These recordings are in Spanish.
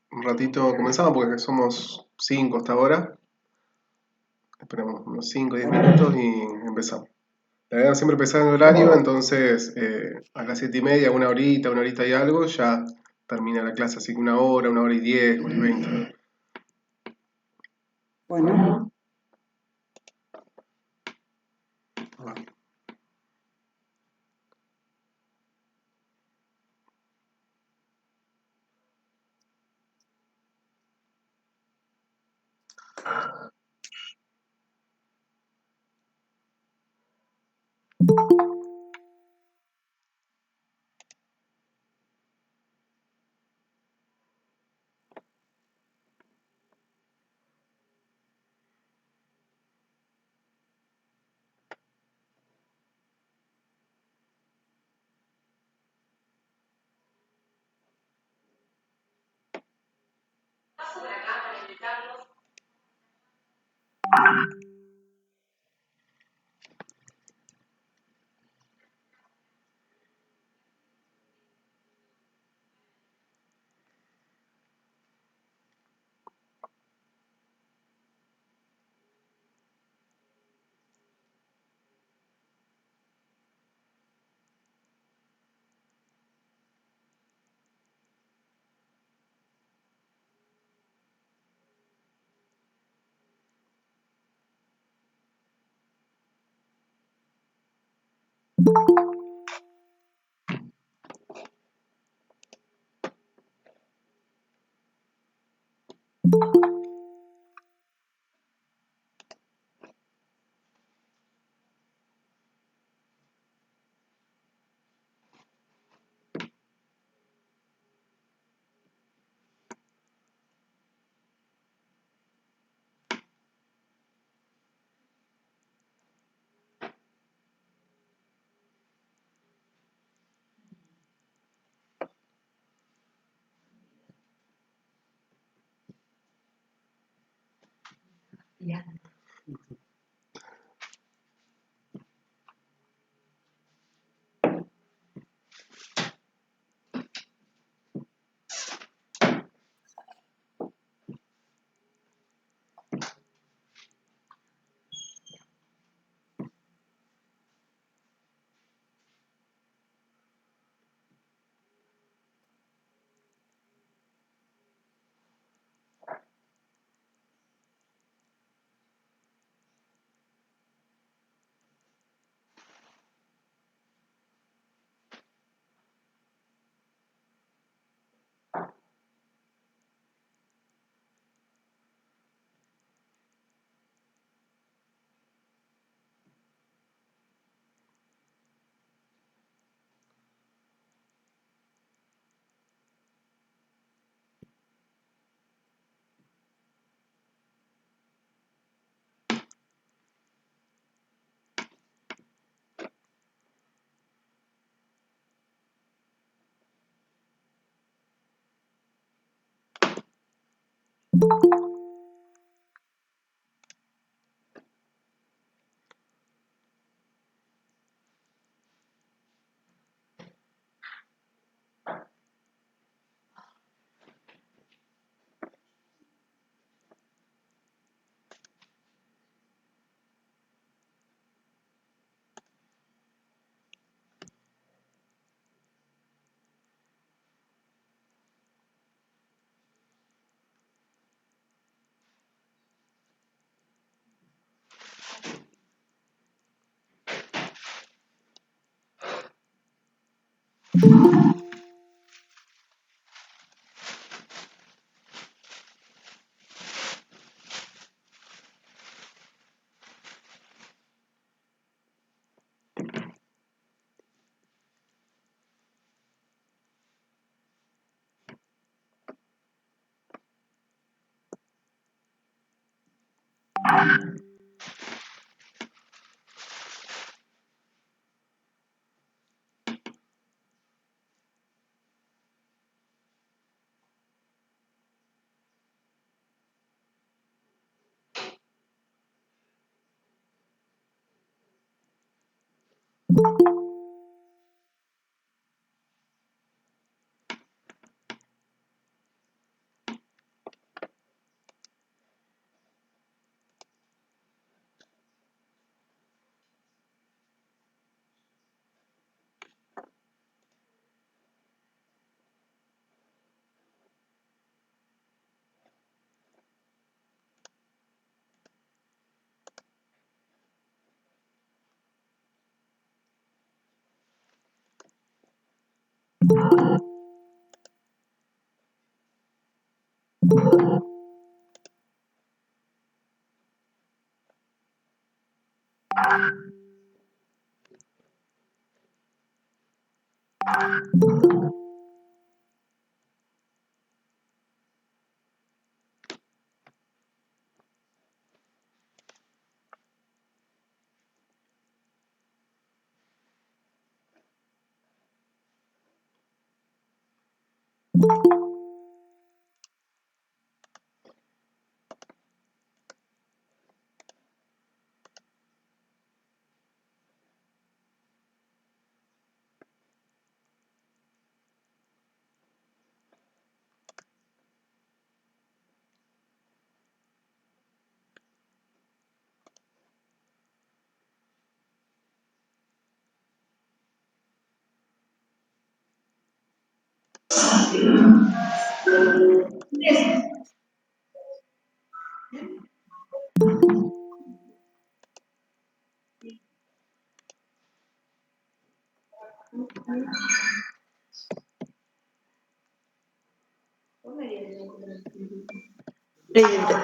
Un ratito comenzamos porque somos 5 hasta ahora. Esperamos unos 5 o 10 minutos y empezamos. La verdad siempre empezar en horario, entonces a las 7:30, una horita y algo, ya termina la clase, así que una hora y 10, una hora y 20. Bueno,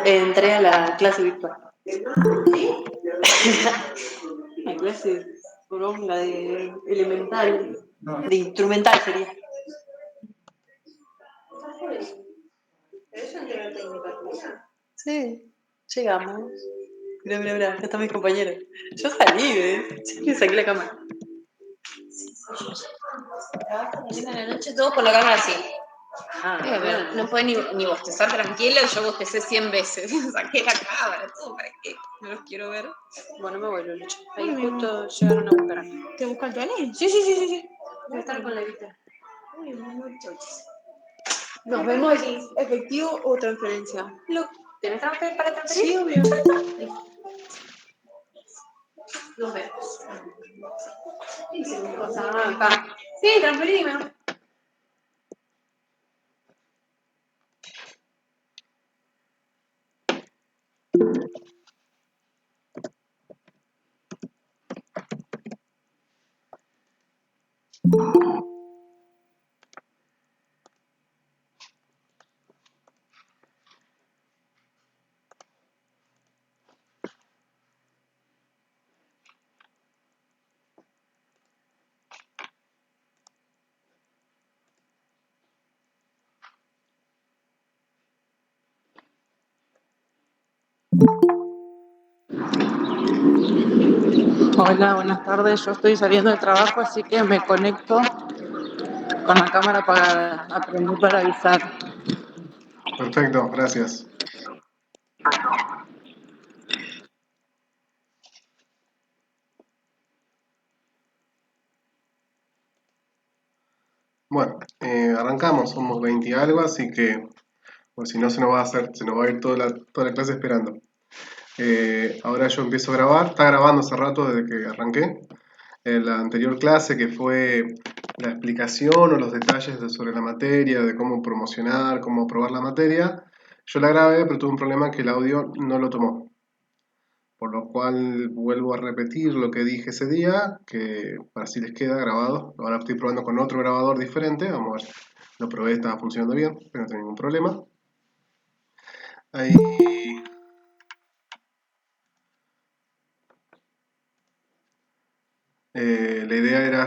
Entré a la clase virtual. La clase poronga de elemental, de instrumental sería. Sí, llegamos. Mira, acá están mis compañeros. Yo salí, yo le saqué la cámara. Trabajan en la noche todos con la cámara así. Bueno. No pueden ni bostezar tranquilo, yo bostecé 100 veces. Saqué la cámara, todo, ¿para qué? No los quiero ver. Bueno, me voy, Lucho. Ahí justo llegaron a buscar. ¿Te busca el toalé? Sí. Voy a estar con la Evita. Nos vemos efectivo o transferencia. ¿Tenés transfer para transferir? Sí, obvio. Nos vemos. Acá. Sí, transferime. Hola, buenas tardes. Yo estoy saliendo del trabajo, así que me conecto con la cámara para aprender para avisar. Perfecto, gracias. Bueno, arrancamos, somos 20 y algo, así que pues, si no se nos va a hacer, se nos va a ir toda la clase esperando. Ahora yo empiezo a grabar, está grabando hace rato desde que arranqué. En la anterior clase, que fue la explicación o los detalles sobre la materia, de cómo promocionar, cómo probar la materia, yo la grabé, pero tuve un problema que el audio no lo tomó. por lo cual vuelvo a repetir lo que dije ese día, que para si les queda grabado. Ahora estoy probando con otro grabador diferente, vamos a ver, lo probé, estaba funcionando bien, pero no tengo ningún problema. Ahí... la idea era,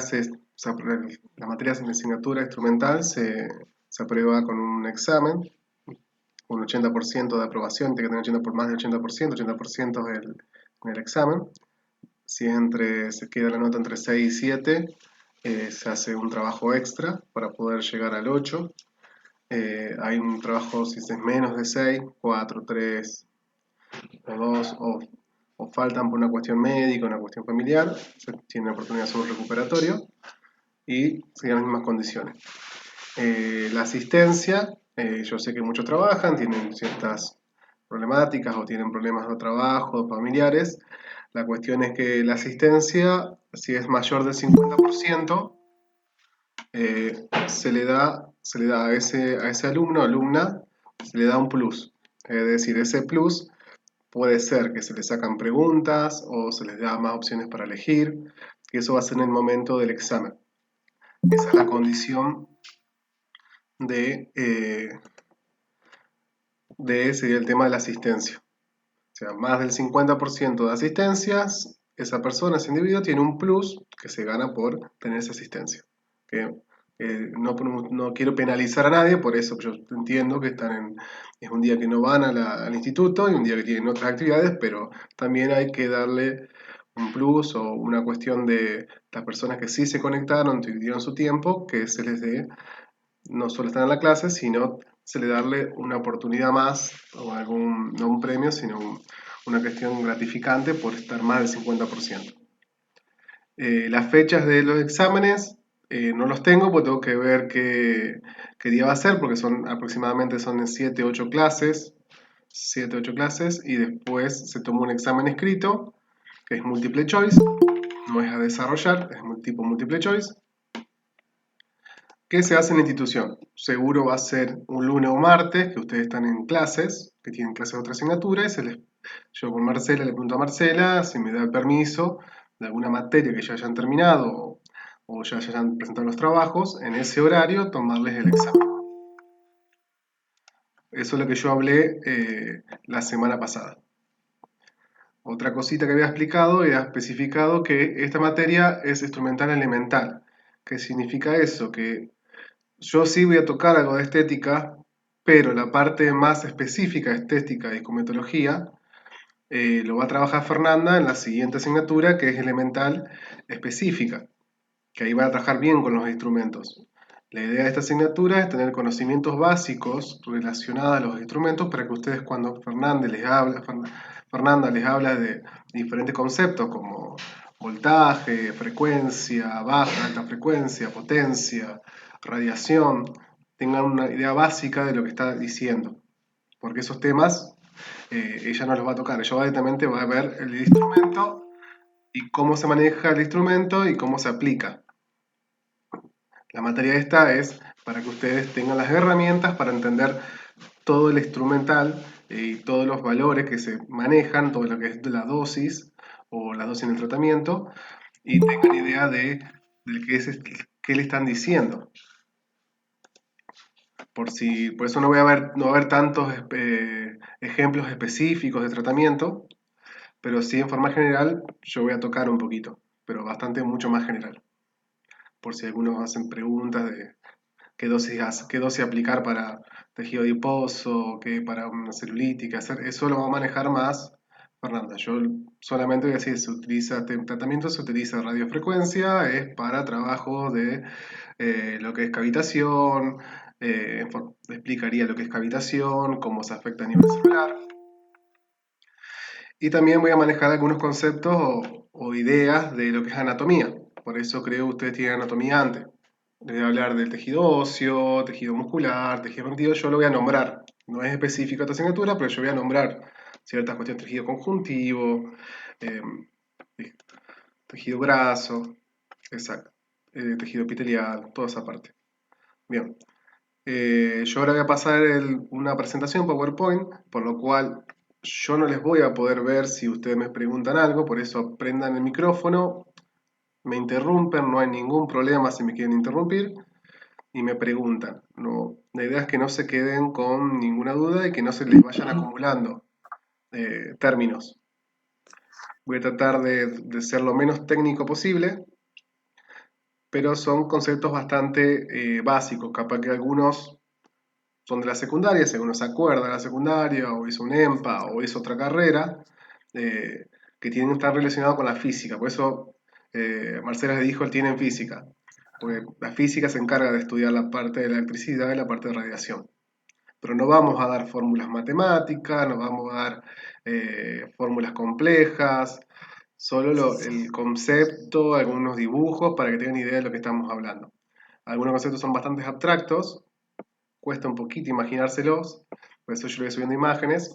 la materia de asignatura instrumental se aprueba con un examen, un 80% de aprobación, tiene que tener 80 por más del 80% en el examen. Si se queda la nota entre 6 y 7, se hace un trabajo extra para poder llegar al 8. Hay un trabajo, si es menos de 6, 4, 3 o 2, o faltan por una cuestión médica, una cuestión familiar, se tiene la oportunidad de hacer un recuperatorio y siguen las mismas condiciones. La asistencia, yo sé que muchos trabajan, tienen ciertas problemáticas o tienen problemas de trabajo, familiares. La cuestión es que la asistencia, si es mayor del 50%, se le da a ese alumno o alumna, se le da un plus. Es decir, ese plus puede ser que se le sacan preguntas o se les da más opciones para elegir, y eso va a ser en el momento del examen. Esa es la condición sería el tema de la asistencia. O sea, más del 50% de asistencias, esa persona, ese individuo, tiene un plus que se gana por tener esa asistencia. No quiero penalizar a nadie, por eso yo entiendo que es un día que no van al instituto y un día que tienen otras actividades, pero también hay que darle un plus o una cuestión de las personas que sí se conectaron, dieron su tiempo, que se les dé, no solo estar en la clase, sino se le darle una oportunidad más, o no un premio, sino una cuestión gratificante por estar más del 50%. Las fechas de los exámenes no los tengo, porque tengo que ver qué día va a ser, porque aproximadamente son 7 o 8 clases, y después se toma un examen escrito, que es multiple choice, no es a desarrollar, es tipo multiple choice. ¿Qué se hace en la institución? Seguro va a ser un lunes o martes, que ustedes están en clases, que tienen clases de otra asignatura, y yo con Marcela le pregunto a Marcela si me da el permiso de alguna materia que ya hayan terminado o ya hayan presentado los trabajos, en ese horario tomarles el examen. Eso es lo que yo hablé la semana pasada. Otra cosita que había explicado y había especificado que esta materia es instrumental elemental. ¿Qué significa eso? Que yo sí voy a tocar algo de estética, pero la parte más específica de estética y cometología lo va a trabajar Fernanda en la siguiente asignatura, que es elemental específica, que ahí va a trabajar bien con los instrumentos. La idea de esta asignatura es tener conocimientos básicos relacionados a los instrumentos para que ustedes, cuando Fernanda les habla de diferentes conceptos como voltaje, frecuencia, baja, alta frecuencia, potencia, radiación, tengan una idea básica de lo que está diciendo. Porque esos temas ella no los va a tocar, ella directamente va a ver el instrumento y cómo se maneja el instrumento y cómo se aplica. La materia esta es para que ustedes tengan las herramientas para entender todo el instrumental y todos los valores que se manejan, todo lo que es la dosis o la dosis en el tratamiento, y tengan idea de qué le están diciendo. Por eso no va a haber tantos ejemplos específicos de tratamiento, pero sí en forma general yo voy a tocar un poquito, pero mucho más general. Por si algunos hacen preguntas de qué dosis aplicar para tejido adiposo, qué para una celulitis, qué hacer, eso lo va a manejar más Fernanda. Yo solamente voy a decir, tratamiento, se utiliza radiofrecuencia, es para trabajo de lo que es cavitación, explicaría lo que es cavitación, cómo se afecta a nivel celular. Y también voy a manejar algunos conceptos o ideas de lo que es anatomía. Por eso creo que ustedes tienen anatomía antes. Les voy a hablar del tejido óseo, tejido muscular, tejido conectivo, yo lo voy a nombrar. No es específico esta asignatura, pero yo voy a nombrar ciertas cuestiones, tejido conjuntivo, eh, tejido graso, exacto, tejido epitelial, toda esa parte. Bien, yo ahora voy a pasar una presentación PowerPoint, por lo cual yo no les voy a poder ver si ustedes me preguntan algo, por eso prendan el micrófono, me interrumpen, no hay ningún problema si me quieren interrumpir y me preguntan. No, la idea es que no se queden con ninguna duda y que no se les vayan acumulando términos. Voy a tratar de ser lo menos técnico posible, pero son conceptos bastante básicos. Capaz que algunos son de la secundaria, si uno se acuerda de la secundaria, o hizo un EMPA, o hizo otra carrera, que tienen que estar relacionados con la física. Por eso Marcela le dijo, él tiene en física, porque la física se encarga de estudiar la parte de la electricidad y la parte de radiación. Pero no vamos a dar fórmulas matemáticas, no vamos a dar fórmulas complejas, solo el concepto, algunos dibujos para que tengan idea de lo que estamos hablando. Algunos conceptos son bastante abstractos, cuesta un poquito imaginárselos, por eso yo le voy subiendo imágenes,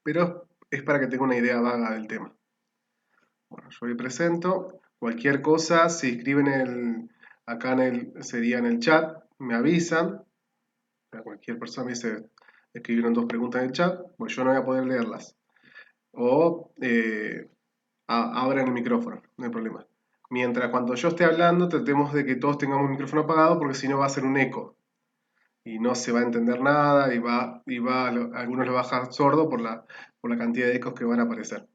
pero es para que tenga una idea vaga del tema. Bueno, yo le presento, cualquier cosa, si escriben acá sería en el chat, me avisan, cualquier persona me dice, escribieron 2 preguntas en el chat, pues yo no voy a poder leerlas. O abran el micrófono, no hay problema. Mientras cuando yo esté hablando, tratemos de que todos tengamos el micrófono apagado, porque si no va a ser un eco. Y no se va a entender nada y algunos lo va a dejar sordo por la cantidad de ecos que van a aparecer.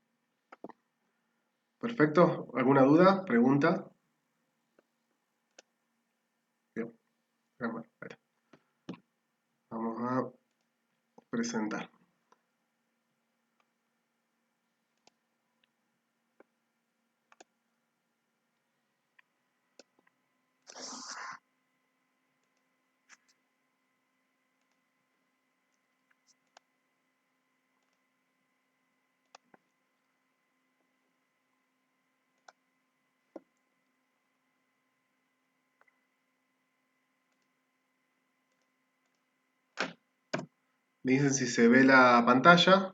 ¿Perfecto? ¿Alguna duda? ¿Pregunta? Bien. Vamos a presentar. Me dicen si se ve la pantalla.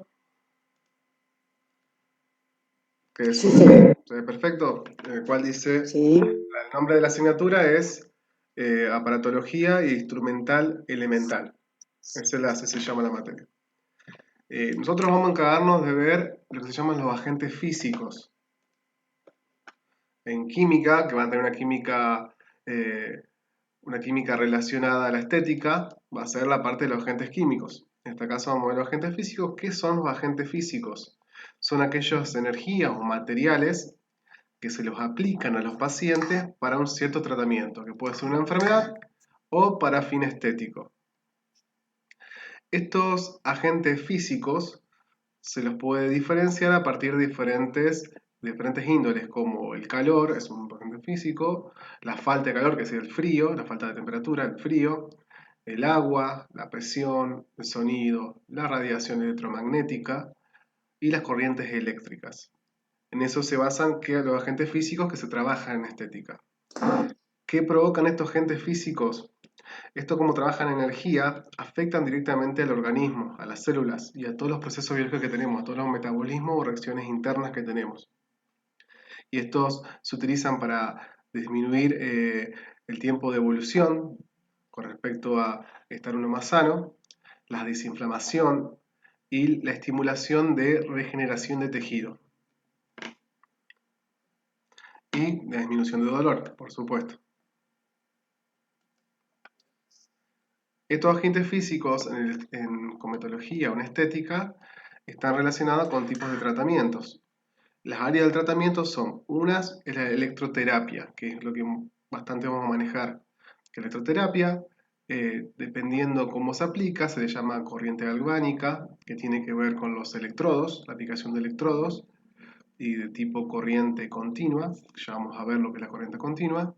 Que Sí, se ve. ¿se ve perfecto? El cual dice, Sí. el nombre de la asignatura es Aparatología e Instrumental Elemental. Así se llama la materia. Nosotros vamos a encargarnos de ver lo que se llaman los agentes físicos. En química, que van a tener una química relacionada a la estética, va a ser la parte de los agentes químicos. En este caso vamos a ver los agentes físicos. ¿Qué son los agentes físicos? Son aquellas energías o materiales que se los aplican a los pacientes para un cierto tratamiento, que puede ser una enfermedad o para fin estético. Estos agentes físicos se los puede diferenciar a partir de diferentes índoles, como el calor, es un agente físico, la falta de calor, que es el frío, la falta de temperatura, el frío, el agua, la presión, el sonido, la radiación electromagnética y las corrientes eléctricas. En eso se basan los agentes físicos que se trabajan en estética. ¿Qué provocan estos agentes físicos? Esto, como trabajan en energía, afectan directamente al organismo, a las células y a todos los procesos biológicos que tenemos, a todos los metabolismos o reacciones internas que tenemos. Y estos se utilizan para disminuir el tiempo de evolución con respecto a estar uno más sano, la desinflamación y la estimulación de regeneración de tejido. Y la disminución de dolor, por supuesto. Estos agentes físicos en cometología o en estética están relacionados con tipos de tratamientos. Las áreas del tratamiento son, unas es la electroterapia, que es lo que bastante vamos a manejar. La electroterapia, dependiendo cómo se aplica, se le llama corriente galvánica, que tiene que ver con los electrodos, la aplicación de electrodos, y de tipo corriente continua, ya vamos a ver lo que es la corriente continua.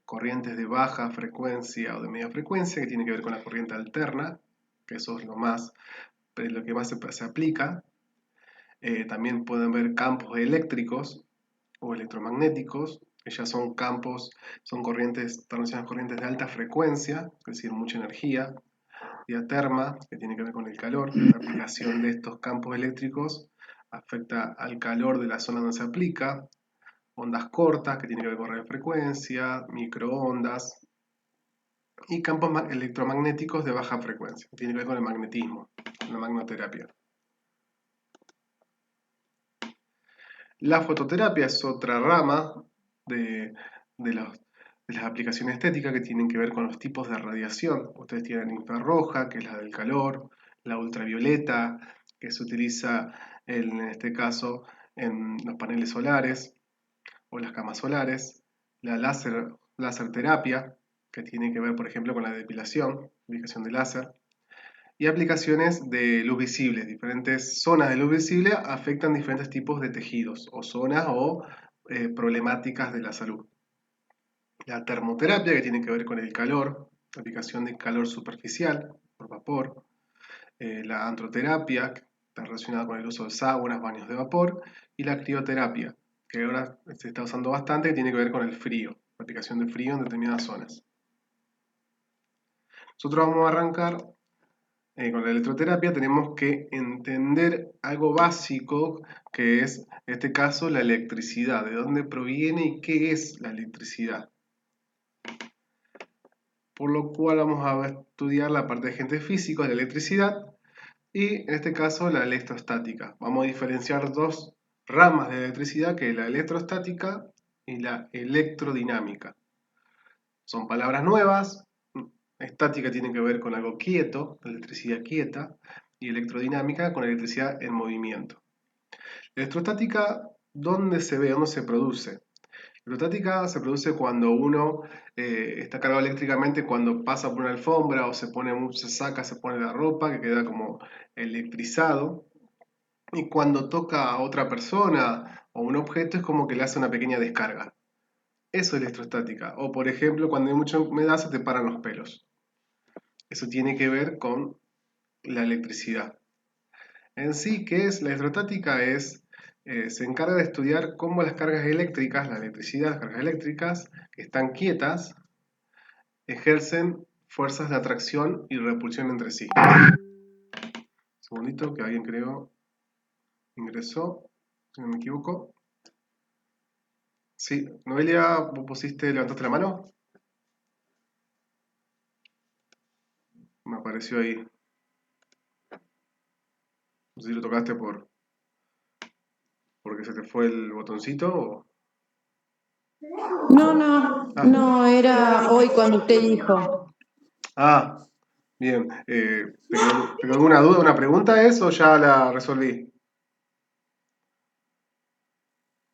Corrientes de baja frecuencia o de media frecuencia, que tiene que ver con la corriente alterna, que eso es lo que más se aplica. También pueden ver campos eléctricos o electromagnéticos, que ya son corrientes, relacionadas corrientes de alta frecuencia, es decir, mucha energía. Y aterma, que tiene que ver con el calor. La aplicación de estos campos eléctricos afecta al calor de la zona donde se aplica. Ondas cortas, que tienen que ver con radiofrecuencia, microondas, y campos electromagnéticos de baja frecuencia, que tienen que ver con el magnetismo, la magnetoterapia. La fototerapia es otra rama de, de las aplicaciones estéticas que tienen que ver con los tipos de radiación. Ustedes tienen infrarroja, que es la del calor, la ultravioleta, que se utiliza en este caso en los paneles solares o las camas solares, la láser terapia, que tiene que ver, por ejemplo, con la depilación de láser, y aplicaciones de luz visible. Diferentes zonas de luz visible afectan diferentes tipos de tejidos o zonas o problemáticas de la salud. La termoterapia, que tiene que ver con el calor, aplicación de calor superficial por vapor. La androterapia, que está relacionada con el uso de saunas, baños de vapor. Y la crioterapia, que ahora se está usando bastante, que tiene que ver con el frío, la aplicación de frío en determinadas zonas. Nosotros vamos a arrancar con la electroterapia. Tenemos que entender algo básico, que es, en este caso, la electricidad. ¿De dónde proviene y qué es la electricidad? Por lo cual vamos a estudiar la parte de agentes físicos de la electricidad y, en este caso, la electrostática. Vamos a diferenciar dos ramas de electricidad, que es la electrostática y la electrodinámica. Son palabras nuevas. Estática tiene que ver con algo quieto, electricidad quieta, y electrodinámica con electricidad en movimiento. Electrostática, ¿dónde se ve? ¿Dónde se produce? Electrostática se produce cuando uno está cargado eléctricamente, cuando pasa por una alfombra o se saca, se pone la ropa, que queda como electrizado. Y cuando toca a otra persona o un objeto, es como que le hace una pequeña descarga. Eso es electrostática. O, por ejemplo, cuando hay mucha humedad se te paran los pelos. Eso tiene que ver con la electricidad. En sí, ¿qué es la electrostática? Se encarga de estudiar cómo las cargas eléctricas, la electricidad, las cargas eléctricas, que están quietas, ejercen fuerzas de atracción y repulsión entre sí. Un segundito, que alguien creo ingresó, si no me equivoco. Sí, Noelia, ¿vos levantaste la mano? Me apareció ahí. No sé si lo tocaste porque se te fue el botoncito o... No, era hoy cuando usted dijo. Bien. ¿Te quedó alguna duda, una pregunta eso o ya la resolví?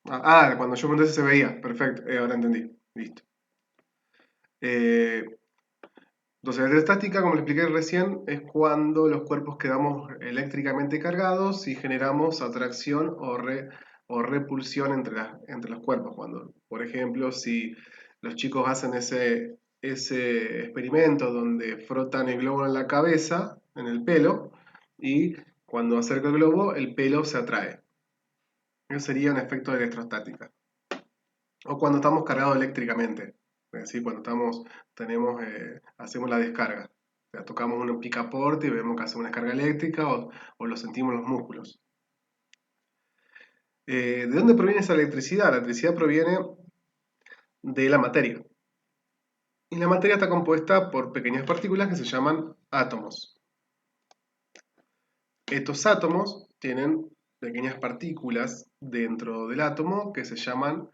Cuando yo pregunté si se veía. Perfecto, ahora entendí. Listo. Entonces, la electrostática, como le expliqué recién, es cuando los cuerpos quedamos eléctricamente cargados y generamos atracción o repulsión entre los cuerpos. Cuando, por ejemplo, si los chicos hacen ese experimento donde frotan el globo en la cabeza, en el pelo, y cuando acerca el globo, el pelo se atrae. Eso sería un efecto de electrostática. O cuando estamos cargados eléctricamente. Es decir, cuando hacemos la descarga. O sea, tocamos un picaporte y vemos que hace una descarga eléctrica o lo sentimos en los músculos. ¿De dónde proviene esa electricidad? La electricidad proviene de la materia. Y la materia está compuesta por pequeñas partículas que se llaman átomos. Estos átomos tienen pequeñas partículas dentro del átomo que se llaman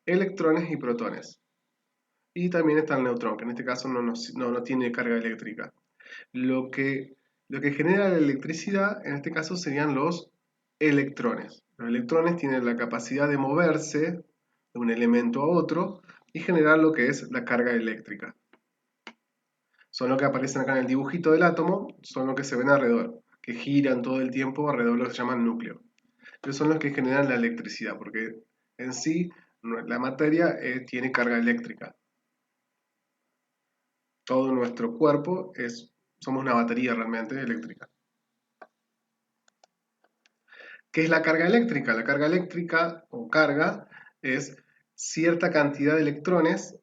electrones y protones. Y también está el neutrón, que en este caso no tiene carga eléctrica. Lo que genera la electricidad, en este caso, serían los electrones. Los electrones tienen la capacidad de moverse de un elemento a otro y generar lo que es la carga eléctrica. Son los que aparecen acá en el dibujito del átomo, son los que se ven alrededor, que giran todo el tiempo alrededor de lo que se llama el núcleo. Pero son los que generan la electricidad, porque en sí la materia tiene carga eléctrica. Todo nuestro cuerpo somos una batería realmente eléctrica. ¿Qué es la carga eléctrica? La carga eléctrica o carga es cierta cantidad de electrones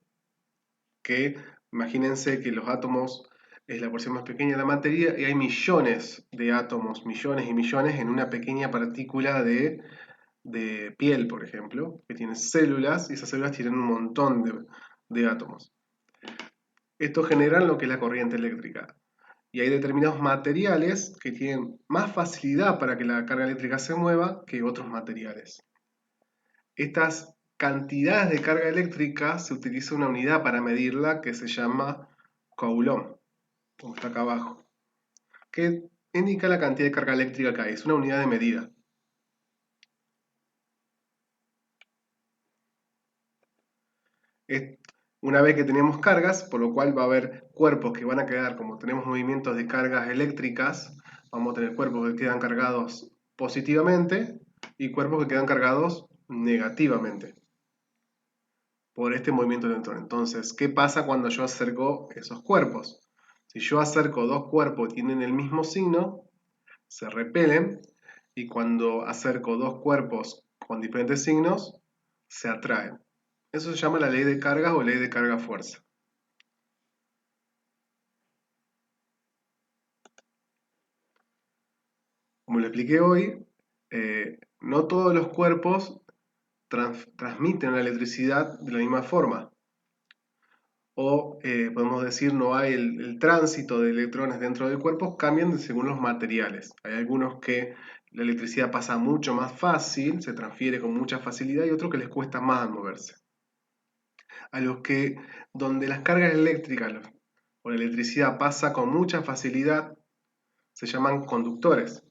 que, imagínense que los átomos es la porción más pequeña de la materia y hay millones de átomos, millones y millones en una pequeña partícula de piel, por ejemplo, que tiene células y esas células tienen un montón de átomos. Esto genera lo que es la corriente eléctrica. Y hay determinados materiales que tienen más facilidad para que la carga eléctrica se mueva que otros materiales. Estas cantidades de carga eléctrica se utiliza una unidad para medirla que se llama coulomb, como está acá abajo, que indica la cantidad de carga eléctrica que hay, es una unidad de medida. Una vez que tenemos cargas, por lo cual va a haber cuerpos que van a quedar, como tenemos movimientos de cargas eléctricas, vamos a tener cuerpos que quedan cargados positivamente y cuerpos que quedan cargados negativamente por este movimiento de electrón. Entonces, ¿qué pasa cuando yo acerco esos cuerpos? Si yo acerco dos cuerpos que tienen el mismo signo, se repelen, y cuando acerco dos cuerpos con diferentes signos, se atraen. Eso se llama la ley de cargas o ley de carga-fuerza. Como lo expliqué hoy, no todos los cuerpos transmiten la electricidad de la misma forma. O podemos decir, no hay el tránsito de electrones dentro del cuerpo, cambian según los materiales. Hay algunos que la electricidad pasa mucho más fácil, se transfiere con mucha facilidad, y otros que les cuesta más moverse. A los que, donde las cargas eléctricas o la electricidad pasa con mucha facilidad, se llaman conductores.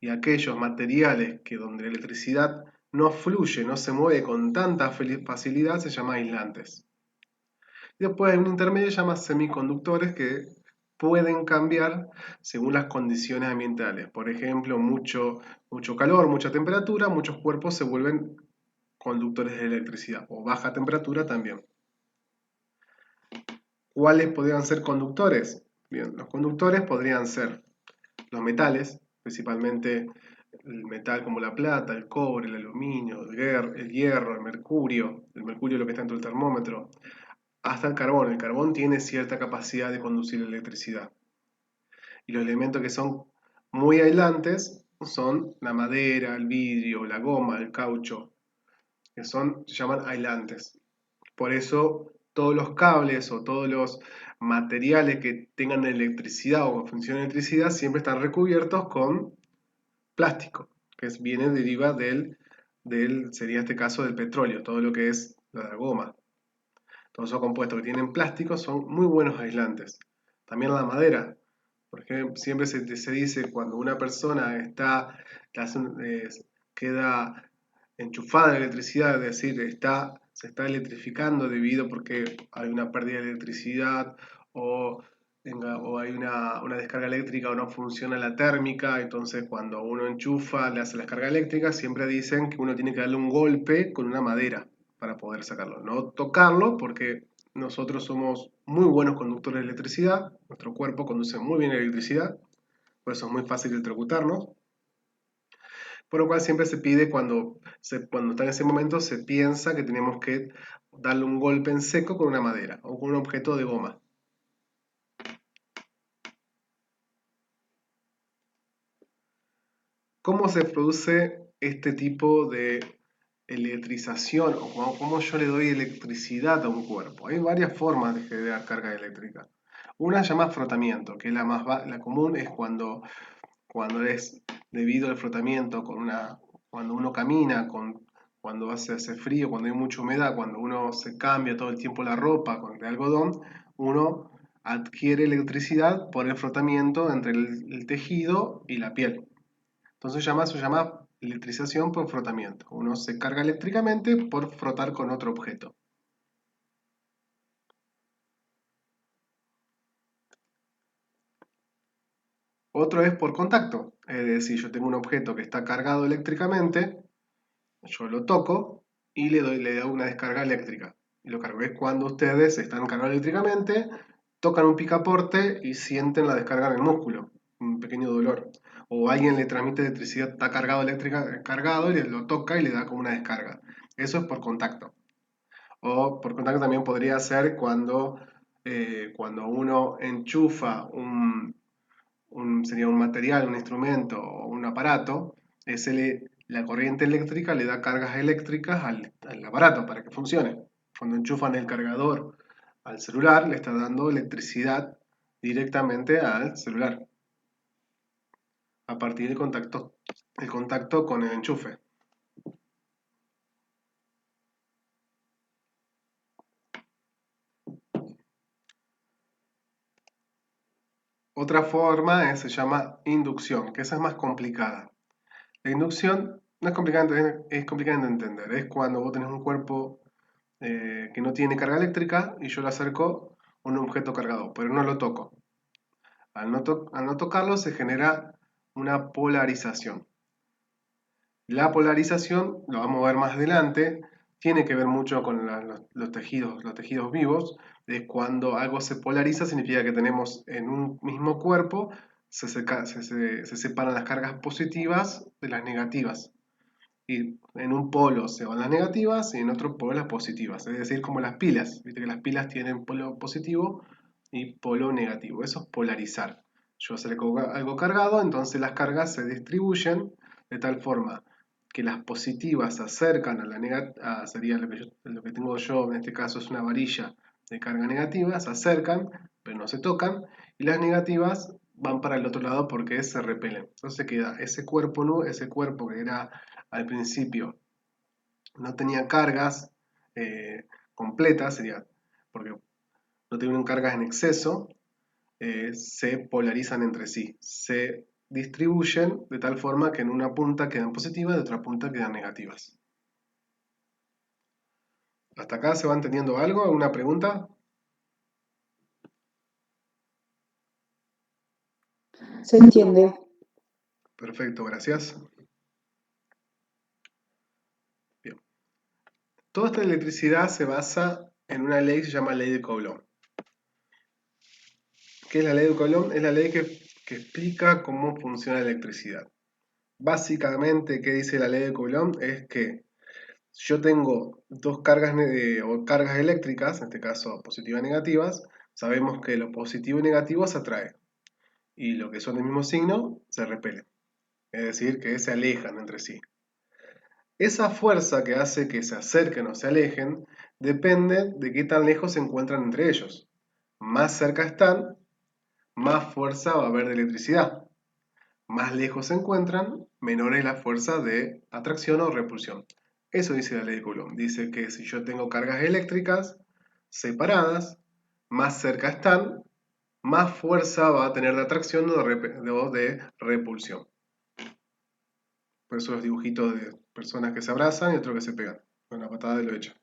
Y aquellos materiales que donde la electricidad no fluye, no se mueve con tanta facilidad, se llaman aislantes. Y después hay un intermedio que se llama semiconductores, que pueden cambiar según las condiciones ambientales. Por ejemplo, mucho calor, mucha temperatura, muchos cuerpos se vuelven conductores de electricidad, o baja temperatura también. ¿Cuáles podrían ser conductores? Bien, los conductores podrían ser los metales, principalmente el metal como la plata, el cobre, el aluminio, el hierro, el mercurio es lo que está dentro del termómetro, hasta el carbón. El carbón tiene cierta capacidad de conducir electricidad. Y los elementos que son muy aislantes son la madera, el vidrio, la goma, el caucho, que se llaman aislantes. Por eso todos los cables o todos los materiales que tengan electricidad o función de electricidad siempre están recubiertos con plástico, que deriva sería este caso del petróleo, todo lo que es la goma. Todos esos compuestos que tienen plástico son muy buenos aislantes. También la madera. Por ejemplo, siempre se dice cuando una persona queda enchufada de electricidad, es decir, se está electrificando debido porque hay una pérdida de electricidad o hay una descarga eléctrica o no funciona la térmica, entonces cuando uno enchufa, le hace la descarga eléctrica, siempre dicen que uno tiene que darle un golpe con una madera para poder sacarlo. No tocarlo, porque nosotros somos muy buenos conductores de electricidad, nuestro cuerpo conduce muy bien la electricidad, por eso es muy fácil electrocutarnos. Por lo cual siempre se pide, cuando está en ese momento, se piensa que tenemos que darle un golpe en seco con una madera o con un objeto de goma. ¿Cómo se produce este tipo de electrización o cómo yo le doy electricidad a un cuerpo? Hay varias formas de generar carga eléctrica. Una se llama frotamiento, que es la común, es cuando es debido al frotamiento, cuando uno camina, cuando hace frío, cuando hay mucha humedad, cuando uno se cambia todo el tiempo la ropa de algodón, uno adquiere electricidad por el frotamiento entre el tejido y la piel. Entonces se llama electrización por frotamiento. Uno se carga eléctricamente por frotar con otro objeto. Otro es por contacto. Es decir, yo tengo un objeto que está cargado eléctricamente, yo lo toco y le doy una descarga eléctrica. Y lo cargo. Es cuando ustedes están cargados eléctricamente, tocan un picaporte y sienten la descarga en el músculo, un pequeño dolor. O alguien le transmite electricidad, está cargado y lo toca y le da como una descarga. Eso es por contacto. O por contacto también podría ser cuando uno enchufa sería un material, un instrumento o un aparato, la corriente eléctrica le da cargas eléctricas al aparato para que funcione. Cuando enchufan el cargador al celular, le está dando electricidad directamente al celular a partir del contacto con el enchufe. Otra forma se llama inducción, que esa es más complicada. La inducción no es complicada, es complicada de entender. Es cuando vos tenés un cuerpo que no tiene carga eléctrica y yo le acerco un objeto cargado, pero no lo toco. Al no tocarlo se genera una polarización. La polarización, lo vamos a ver más adelante, tiene que ver mucho con los tejidos vivos. Es cuando algo se polariza, significa que tenemos en un mismo cuerpo, se separan las cargas positivas de las negativas. Y en un polo se van las negativas y en otro polo las positivas. Es decir, como las pilas. Viste que las pilas tienen polo positivo y polo negativo. Eso es polarizar. Yo acerco algo cargado, entonces las cargas se distribuyen de tal forma que las positivas se acercan a la negativa, sería lo que tengo yo, en este caso es una varilla de carga negativa, se acercan, pero no se tocan, y las negativas van para el otro lado porque se repelen. Entonces queda ese cuerpo que era al principio no tenía cargas completas, sería porque no tienen cargas en exceso, se polarizan entre sí, se distribuyen de tal forma que en una punta quedan positivas y en otra punta quedan negativas. ¿Hasta acá se va entendiendo algo? ¿Alguna pregunta? Se entiende. Perfecto, gracias. Bien. Toda esta electricidad se basa en una ley que se llama ley de Coulomb. ¿Qué es la ley de Coulomb? Es la ley que explica cómo funciona la electricidad. Básicamente, ¿qué dice la ley de Coulomb? Es que si yo tengo dos cargas o cargas eléctricas, en este caso positivas y negativas, sabemos que lo positivo y negativo se atraen y lo que son del mismo signo se repelen, es decir, que se alejan entre sí. Esa fuerza que hace que se acerquen o se alejen depende de qué tan lejos se encuentran entre ellos. Más cerca están, más fuerza va a haber de electricidad. Más lejos se encuentran, menor es la fuerza de atracción o repulsión. Eso dice la ley de Coulomb. Dice que si yo tengo cargas eléctricas separadas, más cerca están, más fuerza va a tener de atracción o de repulsión. Por eso los dibujitos de personas que se abrazan y otros que se pegan. Con la patada de lo hecho.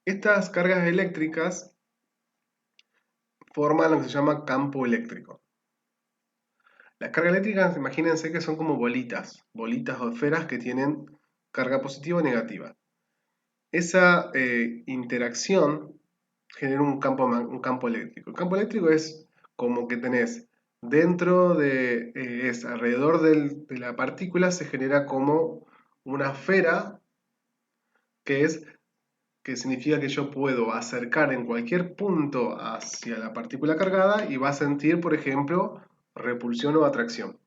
Estas cargas eléctricas forman lo que se llama campo eléctrico. Las cargas eléctricas, imagínense que son como bolitas o esferas que tienen carga positiva o negativa. Esa interacción genera un campo eléctrico. El campo eléctrico es como que tenés dentro de, alrededor de la partícula se genera como una esfera que significa que yo puedo acercar en cualquier punto hacia la partícula cargada y va a sentir, por ejemplo, repulsión o atracción.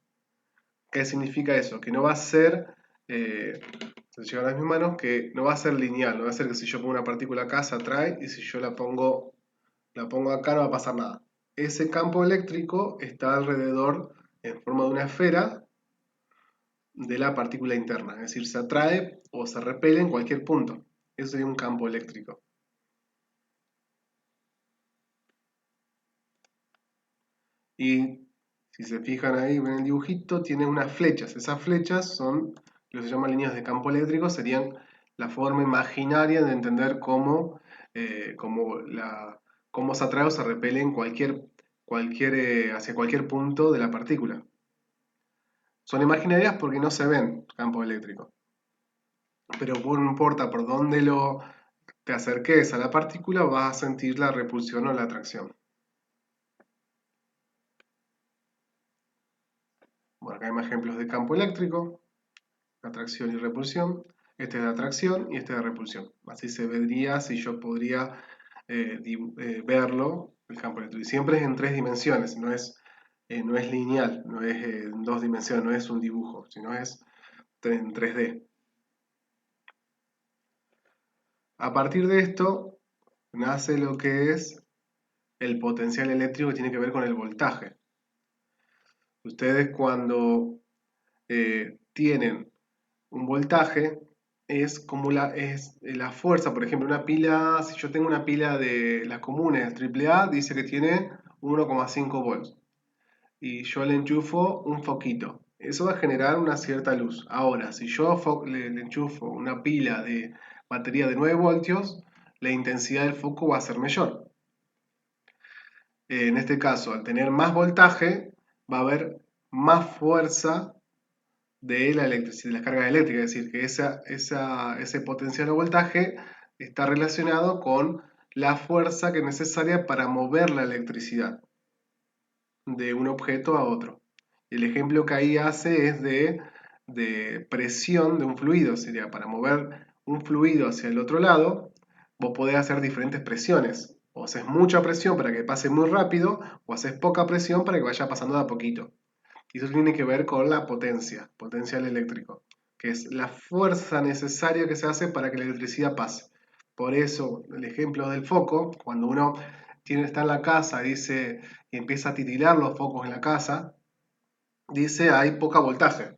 ¿Qué significa eso? Que no va a ser, se llevan a mis manos, que no va a ser lineal, no va a ser que si yo pongo una partícula acá se atrae y si yo la pongo acá no va a pasar nada. Ese campo eléctrico está alrededor en forma de una esfera de la partícula interna, es decir, se atrae o se repele en cualquier punto. Eso sería un campo eléctrico. Y si se fijan ahí en el dibujito, tiene unas flechas. Esas flechas son lo que se llaman líneas de campo eléctrico, serían la forma imaginaria de entender cómo se atrae o se repele en hacia cualquier punto de la partícula. Son imaginarias porque no se ven campos eléctricos. Pero no importa por dónde te acerques a la partícula, vas a sentir la repulsión o la atracción. Bueno, acá hay más ejemplos de campo eléctrico, atracción y repulsión. Este es de atracción y este es de repulsión. Así se vería si yo podría verlo, el campo eléctrico. Y siempre es en 3 dimensiones, no es lineal, no es en 2 dimensiones, no es un dibujo, sino es en 3D. A partir de esto nace lo que es el potencial eléctrico que tiene que ver con el voltaje. Ustedes cuando tienen un voltaje, es como la fuerza. Por ejemplo, una pila, si yo tengo una pila de las comunes AAA, dice que tiene 1,5 volts. Y yo le enchufo un foquito. Eso va a generar una cierta luz. Ahora, si yo le enchufo una pila de batería de 9 voltios, la intensidad del foco va a ser mayor. En este caso, al tener más voltaje, va a haber más fuerza de la electricidad, de las cargas eléctricas, es decir, que ese potencial o voltaje está relacionado con la fuerza que es necesaria para mover la electricidad de un objeto a otro. El ejemplo que ahí hace es de presión de un fluido, sería para mover un fluido hacia el otro lado, vos podés hacer diferentes presiones. O haces mucha presión para que pase muy rápido, o haces poca presión para que vaya pasando de a poquito. Y eso tiene que ver con la potencia, potencial eléctrico, que es la fuerza necesaria que se hace para que la electricidad pase. Por eso, el ejemplo del foco, cuando uno está en la casa y empieza a titilar los focos en la casa, dice hay poca voltaje.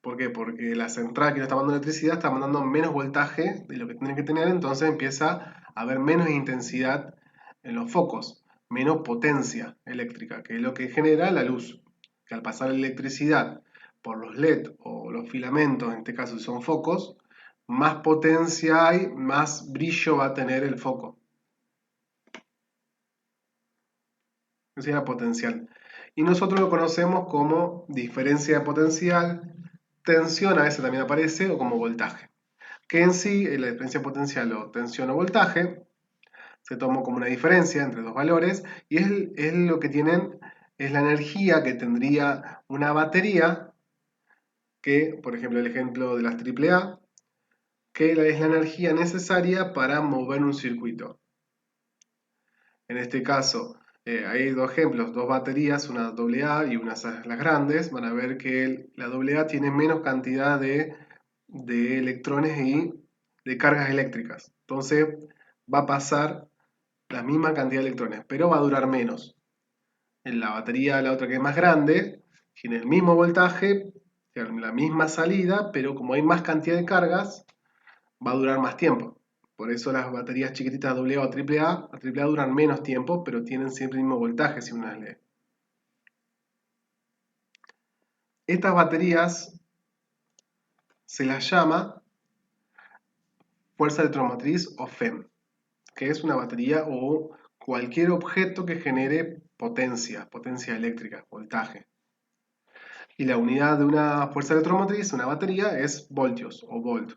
¿Por qué? Porque la central que no está mandando electricidad está mandando menos voltaje de lo que tiene que tener, entonces empieza a haber menos intensidad en los focos, menos potencia eléctrica, que es lo que genera la luz. Que al pasar la electricidad por los LED o los filamentos, en este caso son focos, más potencia hay, más brillo va a tener el foco. Eso sería potencial. Y nosotros lo conocemos como diferencia de potencial, tensión, a veces también aparece, o como voltaje. Que en sí, la diferencia potencial o tensión o voltaje se toma como una diferencia entre dos valores y es lo que tienen, es la energía que tendría una batería, que, por ejemplo, el ejemplo de las AAA, que es la energía necesaria para mover un circuito. En este caso, hay dos ejemplos, dos baterías, una AA y unas las grandes. Van a ver que la AA tiene menos cantidad de electrones y de cargas eléctricas. Entonces va a pasar la misma cantidad de electrones, pero va a durar menos. En la batería, la otra que es más grande, tiene el mismo voltaje, la misma salida, pero como hay más cantidad de cargas, va a durar más tiempo. Por eso las baterías chiquititas AA o AAA duran menos tiempo, pero tienen siempre el mismo voltaje si uno las lee. Estas baterías se las llama fuerza electromotriz o FEM, que es una batería o cualquier objeto que genere potencia eléctrica, voltaje. Y la unidad de una fuerza electromotriz, una batería, es voltios o volt.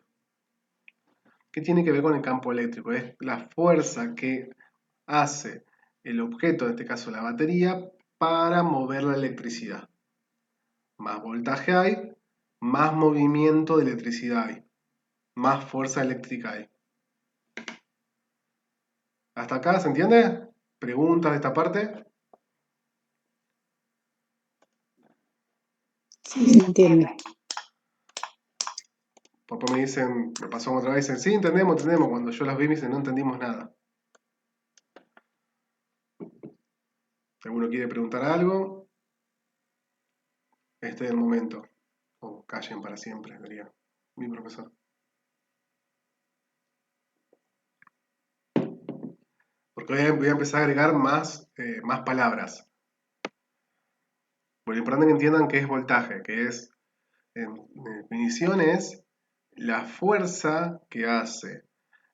¿Qué tiene que ver con el campo eléctrico? Es la fuerza que hace el objeto, en este caso la batería, para mover la electricidad. Más voltaje hay, más movimiento de electricidad hay, más fuerza eléctrica hay. ¿Hasta acá se entiende? ¿Preguntas de esta parte? Sí, se entiende. Después me dicen, me pasó otra vez, dicen, sí, entendemos. Cuando yo las vi me dicen, no entendimos nada. Si alguno quiere preguntar algo, este es el momento. O callen para siempre, diría mi profesor. Porque voy a empezar a agregar más palabras. Lo importante es que entiendan qué es voltaje, que es, en definición, es la fuerza que hace,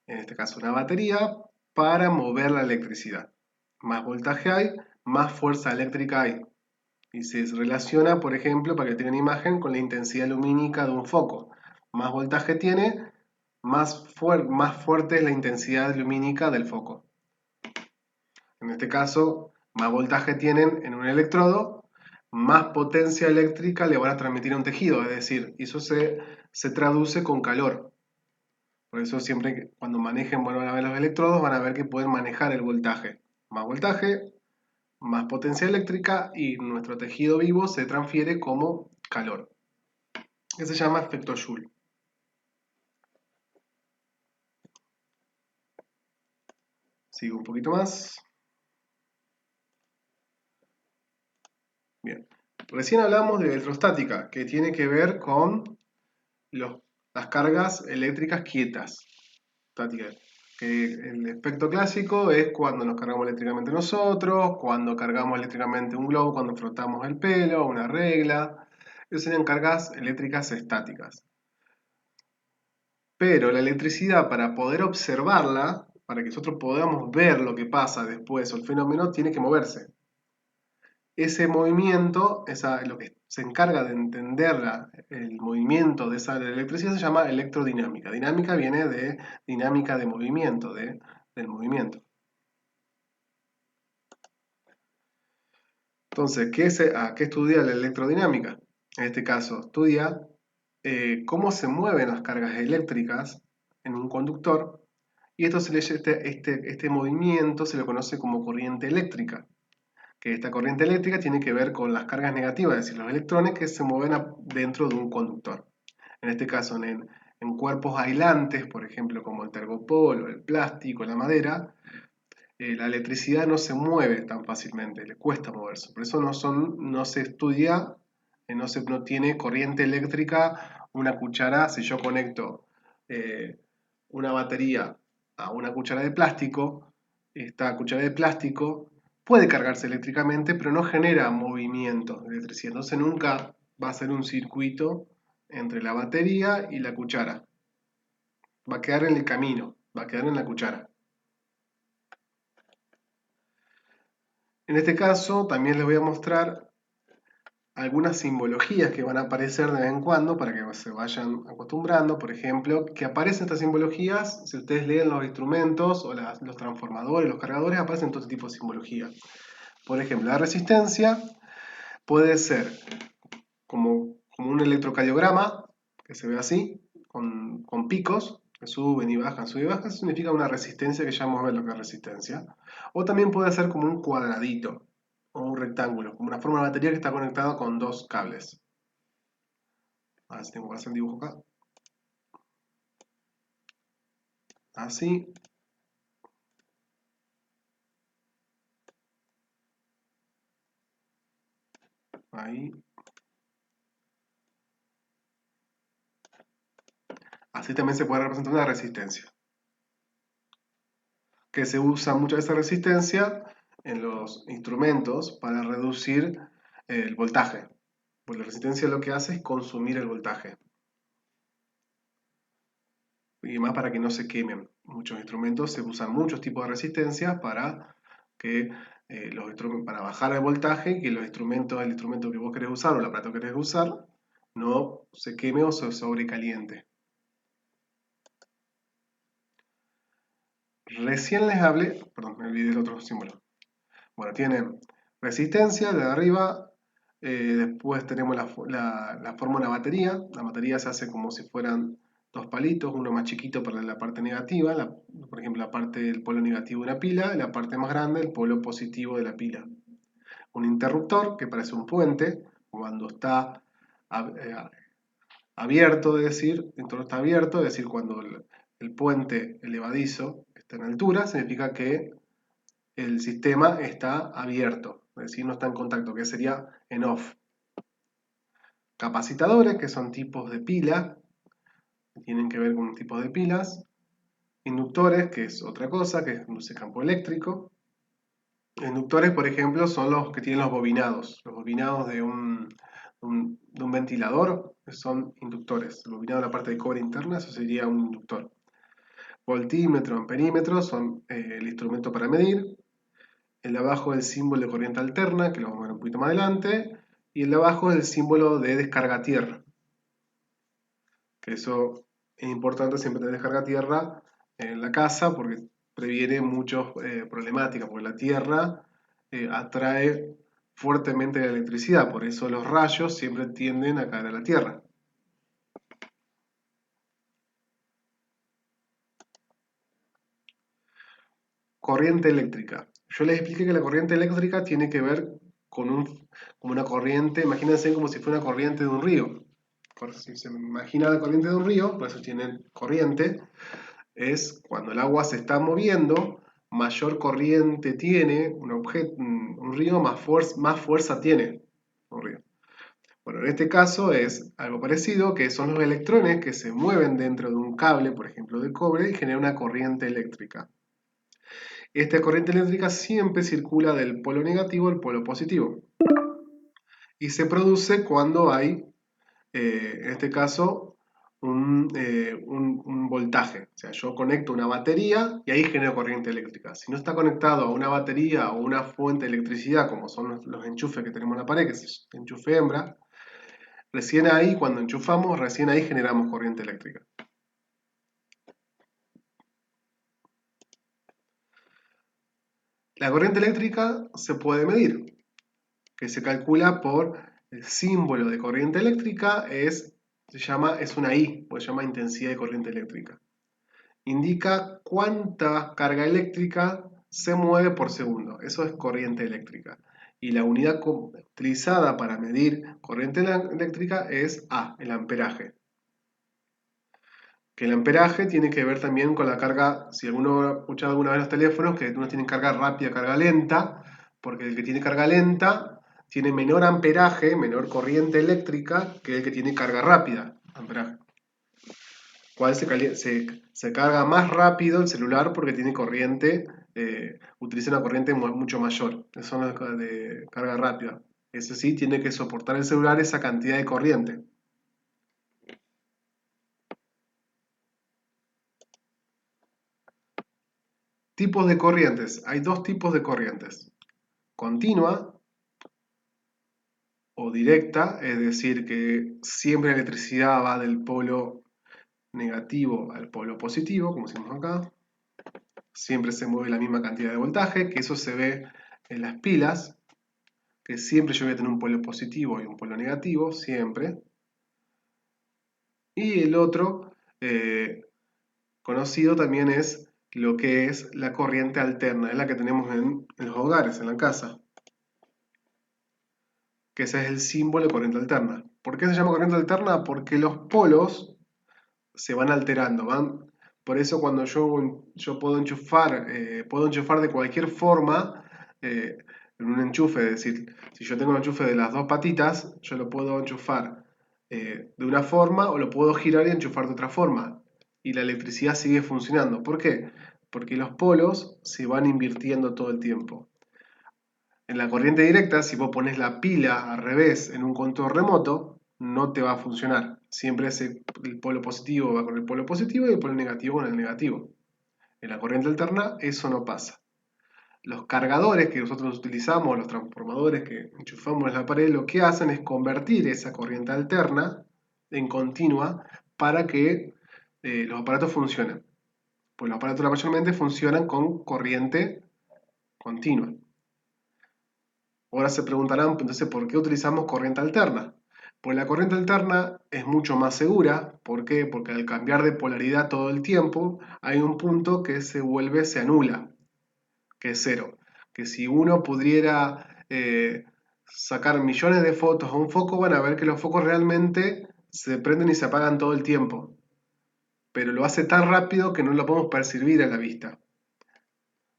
en este caso una batería, para mover la electricidad. Más voltaje hay, más fuerza eléctrica hay. Y se relaciona, por ejemplo, para que tengan imagen, con la intensidad lumínica de un foco. Más voltaje tiene, más fuerte es la intensidad lumínica del foco. En este caso, más voltaje tienen en un electrodo, más potencia eléctrica le van a transmitir a un tejido, es decir, eso se traduce con calor. Por eso siempre cuando manejen, van a ver los electrodos, van a ver que pueden manejar el voltaje. Más voltaje, más potencia eléctrica y nuestro tejido vivo se transfiere como calor. Que se llama efecto Joule. Sigo un poquito más. Bien. Recién hablamos de electrostática, que tiene que ver con las cargas eléctricas quietas, estáticas. Que el efecto clásico es cuando nos cargamos eléctricamente nosotros, cuando cargamos eléctricamente un globo, cuando frotamos el pelo, una regla. Esas serían cargas eléctricas estáticas. Pero la electricidad, para poder observarla, para que nosotros podamos ver lo que pasa después o el fenómeno, tiene que moverse. Ese movimiento, lo que se encarga de entender el movimiento de esa electricidad se llama electrodinámica. Dinámica viene de dinámica de movimiento, del movimiento. Entonces, ¿qué estudia la electrodinámica? En este caso, estudia cómo se mueven las cargas eléctricas en un conductor, y este movimiento se le conoce como corriente eléctrica. Que esta corriente eléctrica tiene que ver con las cargas negativas, es decir, los electrones que se mueven dentro de un conductor. En este caso, en cuerpos aislantes, por ejemplo, como el tergopol, o el plástico, la madera, la electricidad no se mueve tan fácilmente, le cuesta moverse. Por eso no se estudia, no tiene corriente eléctrica una cuchara. Si yo conecto una batería a una cuchara de plástico, esta cuchara de plástico puede cargarse eléctricamente, pero no genera movimiento de electricidad. Entonces nunca va a ser un circuito entre la batería y la cuchara. Va a quedar en el camino, va a quedar en la cuchara. En este caso también les voy a mostrar algunas simbologías que van a aparecer de vez en cuando para que se vayan acostumbrando. Por ejemplo, que aparecen estas simbologías, si ustedes leen los instrumentos o los transformadores, los cargadores, aparecen todo tipo de simbologías. Por ejemplo, la resistencia puede ser como un electrocardiograma, que se ve así, con picos que suben y bajan, suben y bajan. Eso significa una resistencia, que ya vamos a ver lo que es resistencia. O también puede ser como un cuadradito o un rectángulo, como una forma de batería que está conectada con dos cables. A ver si tengo que hacer el dibujo acá. Así. Ahí. Así también se puede representar una resistencia. Que se usa mucho esa resistencia en los instrumentos para reducir el voltaje. Pues la resistencia lo que hace es consumir el voltaje. Y más para que no se quemen. Muchos instrumentos se usan muchos tipos de resistencias para que para bajar el voltaje y que el instrumento que vos querés usar o el aparato que querés usar no se queme o se sobrecaliente. Recién les hablé, perdón, me olvidé el otro símbolo. Bueno, tienen resistencia de arriba, después tenemos la forma de una batería. La batería se hace como si fueran dos palitos, uno más chiquito para la parte negativa, por ejemplo la parte del polo negativo de una pila, y la parte más grande, el polo positivo de la pila. Un interruptor que parece un puente, cuando está abierto, está abierto, es decir, cuando el puente elevadizo está en altura, significa que el sistema está abierto, es decir, no está en contacto, que sería en off. Capacitadores, que son tipos de pila, que tienen que ver con tipos de pilas. Inductores, que es otra cosa, que induce campo eléctrico. Inductores, por ejemplo, son los que tienen los bobinados. Los bobinados de un ventilador son inductores. El bobinado de la parte de cobre interna, eso sería un inductor. Voltímetro, amperímetro son el instrumento para medir. El de abajo es el símbolo de corriente alterna, que lo vamos a ver un poquito más adelante. Y el de abajo es el símbolo de descarga tierra. Que eso es importante siempre tener descarga tierra en la casa porque previene muchas problemáticas, porque la tierra atrae fuertemente la electricidad, por eso los rayos siempre tienden a caer a la tierra. Corriente eléctrica. Yo les expliqué que la corriente eléctrica tiene que ver con una corriente, imagínense como si fuera una corriente de un río. Si se imagina la corriente de un río, por eso tienen corriente, es cuando el agua se está moviendo, mayor corriente tiene un río, más fuerza tiene un río. Bueno, en este caso es algo parecido, que son los electrones que se mueven dentro de un cable, por ejemplo de cobre, y generan una corriente eléctrica. Esta corriente eléctrica siempre circula del polo negativo al polo positivo. Y se produce cuando hay, en este caso, un voltaje. O sea, yo conecto una batería y ahí genero corriente eléctrica. Si no está conectado a una batería o una fuente de electricidad, como son los enchufes que tenemos en la pared, que es enchufe hembra, recién ahí, cuando enchufamos, recién ahí generamos corriente eléctrica. La corriente eléctrica se puede medir, que se calcula por el símbolo de corriente eléctrica, es una I, pues se llama intensidad de corriente eléctrica. Indica cuánta carga eléctrica se mueve por segundo. Eso es corriente eléctrica. Y la unidad utilizada para medir corriente eléctrica es A, el amperaje. Que el amperaje tiene que ver también con la carga, si alguno ha escuchado alguna vez los teléfonos, que unos tienen carga rápida, carga lenta, porque el que tiene carga lenta tiene menor amperaje, menor corriente eléctrica que el que tiene carga rápida, amperaje. ¿Cuál se carga más rápido el celular porque tiene corriente, utiliza una corriente mucho mayor? Eso son las de carga rápida. Eso sí, tiene que soportar el celular esa cantidad de corriente. Tipos de corrientes. Hay dos tipos de corrientes. Continua o directa, es decir, que siempre la electricidad va del polo negativo al polo positivo, como decimos acá. Siempre se mueve la misma cantidad de voltaje, que eso se ve en las pilas, que siempre yo voy a tener un polo positivo y un polo negativo, siempre. Y el otro conocido también es lo que es la corriente alterna, es la que tenemos en los hogares, en la casa. Que ese es el símbolo de corriente alterna. ¿Por qué se llama corriente alterna? Porque los polos se van alterando, por eso cuando yo puedo enchufar de cualquier forma en un enchufe, es decir, si yo tengo un enchufe de las dos patitas, yo lo puedo enchufar de una forma o lo puedo girar y enchufar de otra forma. Y la electricidad sigue funcionando. ¿Por qué? Porque los polos se van invirtiendo todo el tiempo. En la corriente directa, si vos pones la pila al revés en un control remoto, no te va a funcionar. Siempre el polo positivo va con el polo positivo y el polo negativo con el negativo. En la corriente alterna eso no pasa. Los cargadores que nosotros utilizamos, los transformadores que enchufamos en la pared, lo que hacen es convertir esa corriente alterna en continua para que los aparatos funcionen. Pues los aparatos mayormente funcionan con corriente continua. Ahora se preguntarán, entonces, ¿por qué utilizamos corriente alterna? Pues la corriente alterna es mucho más segura. ¿Por qué? Porque al cambiar de polaridad todo el tiempo, hay un punto que se anula, que es cero. Que si uno pudiera sacar millones de fotos a un foco, van a ver que los focos realmente se prenden y se apagan todo el tiempo. Pero lo hace tan rápido que no lo podemos percibir a la vista.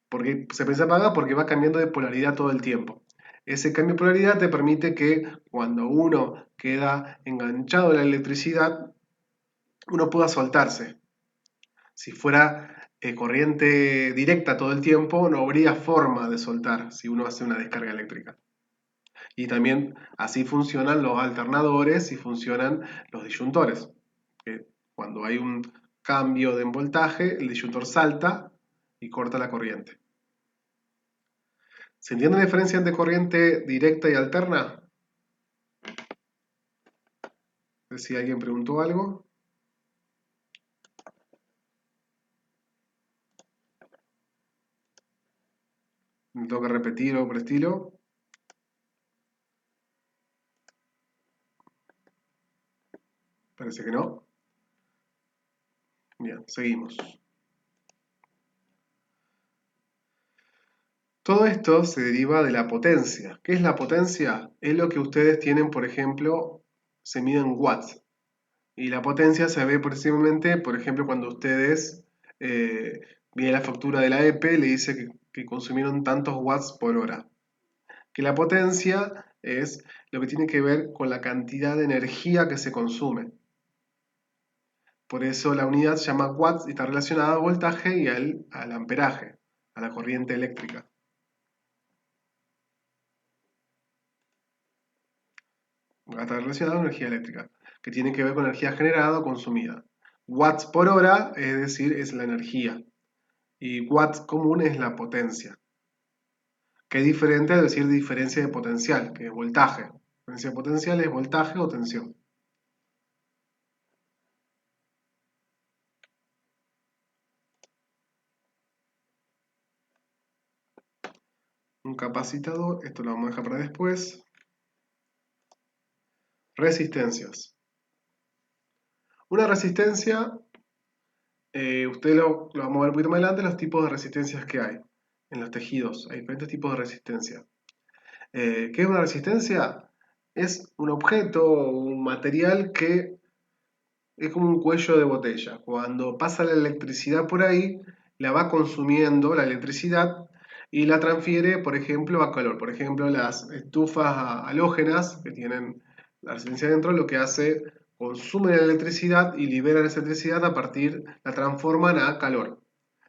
Porque se apaga porque va cambiando de polaridad todo el tiempo. Ese cambio de polaridad te permite que cuando uno queda enganchado a la electricidad, uno pueda soltarse. Si fuera corriente directa todo el tiempo, no habría forma de soltar si uno hace una descarga eléctrica. Y también así funcionan los alternadores y funcionan los disyuntores. Cuando hay un cambio de voltaje, el disyuntor salta y corta la corriente. ¿Se entiende la diferencia entre corriente directa y alterna? No sé si alguien preguntó algo. ¿Me tengo que repetir o por el estilo? Parece que no. Bien, seguimos. Todo esto se deriva de la potencia. ¿Qué es la potencia? Es lo que ustedes tienen, por ejemplo, se mide en watts. Y la potencia se ve precisamente, por ejemplo, cuando ustedes viene la factura de la EPE, le dice que consumieron tantos watts por hora. Que la potencia es lo que tiene que ver con la cantidad de energía que se consume. Por eso la unidad se llama watts y está relacionada al voltaje y al amperaje, a la corriente eléctrica. Está relacionada a energía eléctrica, que tiene que ver con energía generada o consumida. Watts por hora, es decir, es la energía. Y watts común es la potencia. Que es diferente a decir diferencia de potencial, que es voltaje. Diferencia de potencial es voltaje o tensión. Un capacitador, esto lo vamos a dejar para después. Resistencias. Una resistencia, ustedes lo vamos a ver un poquito más adelante, los tipos de resistencias que hay en los tejidos. Hay diferentes tipos de resistencia. ¿Qué es una resistencia? Es un objeto o un material que es como un cuello de botella. Cuando pasa la electricidad por ahí, la va consumiendo la electricidad y la transfiere, por ejemplo, a calor. Por ejemplo, las estufas halógenas que tienen la resistencia dentro, lo que hace, consumen la electricidad y liberan esa electricidad a partir, la transforman a calor.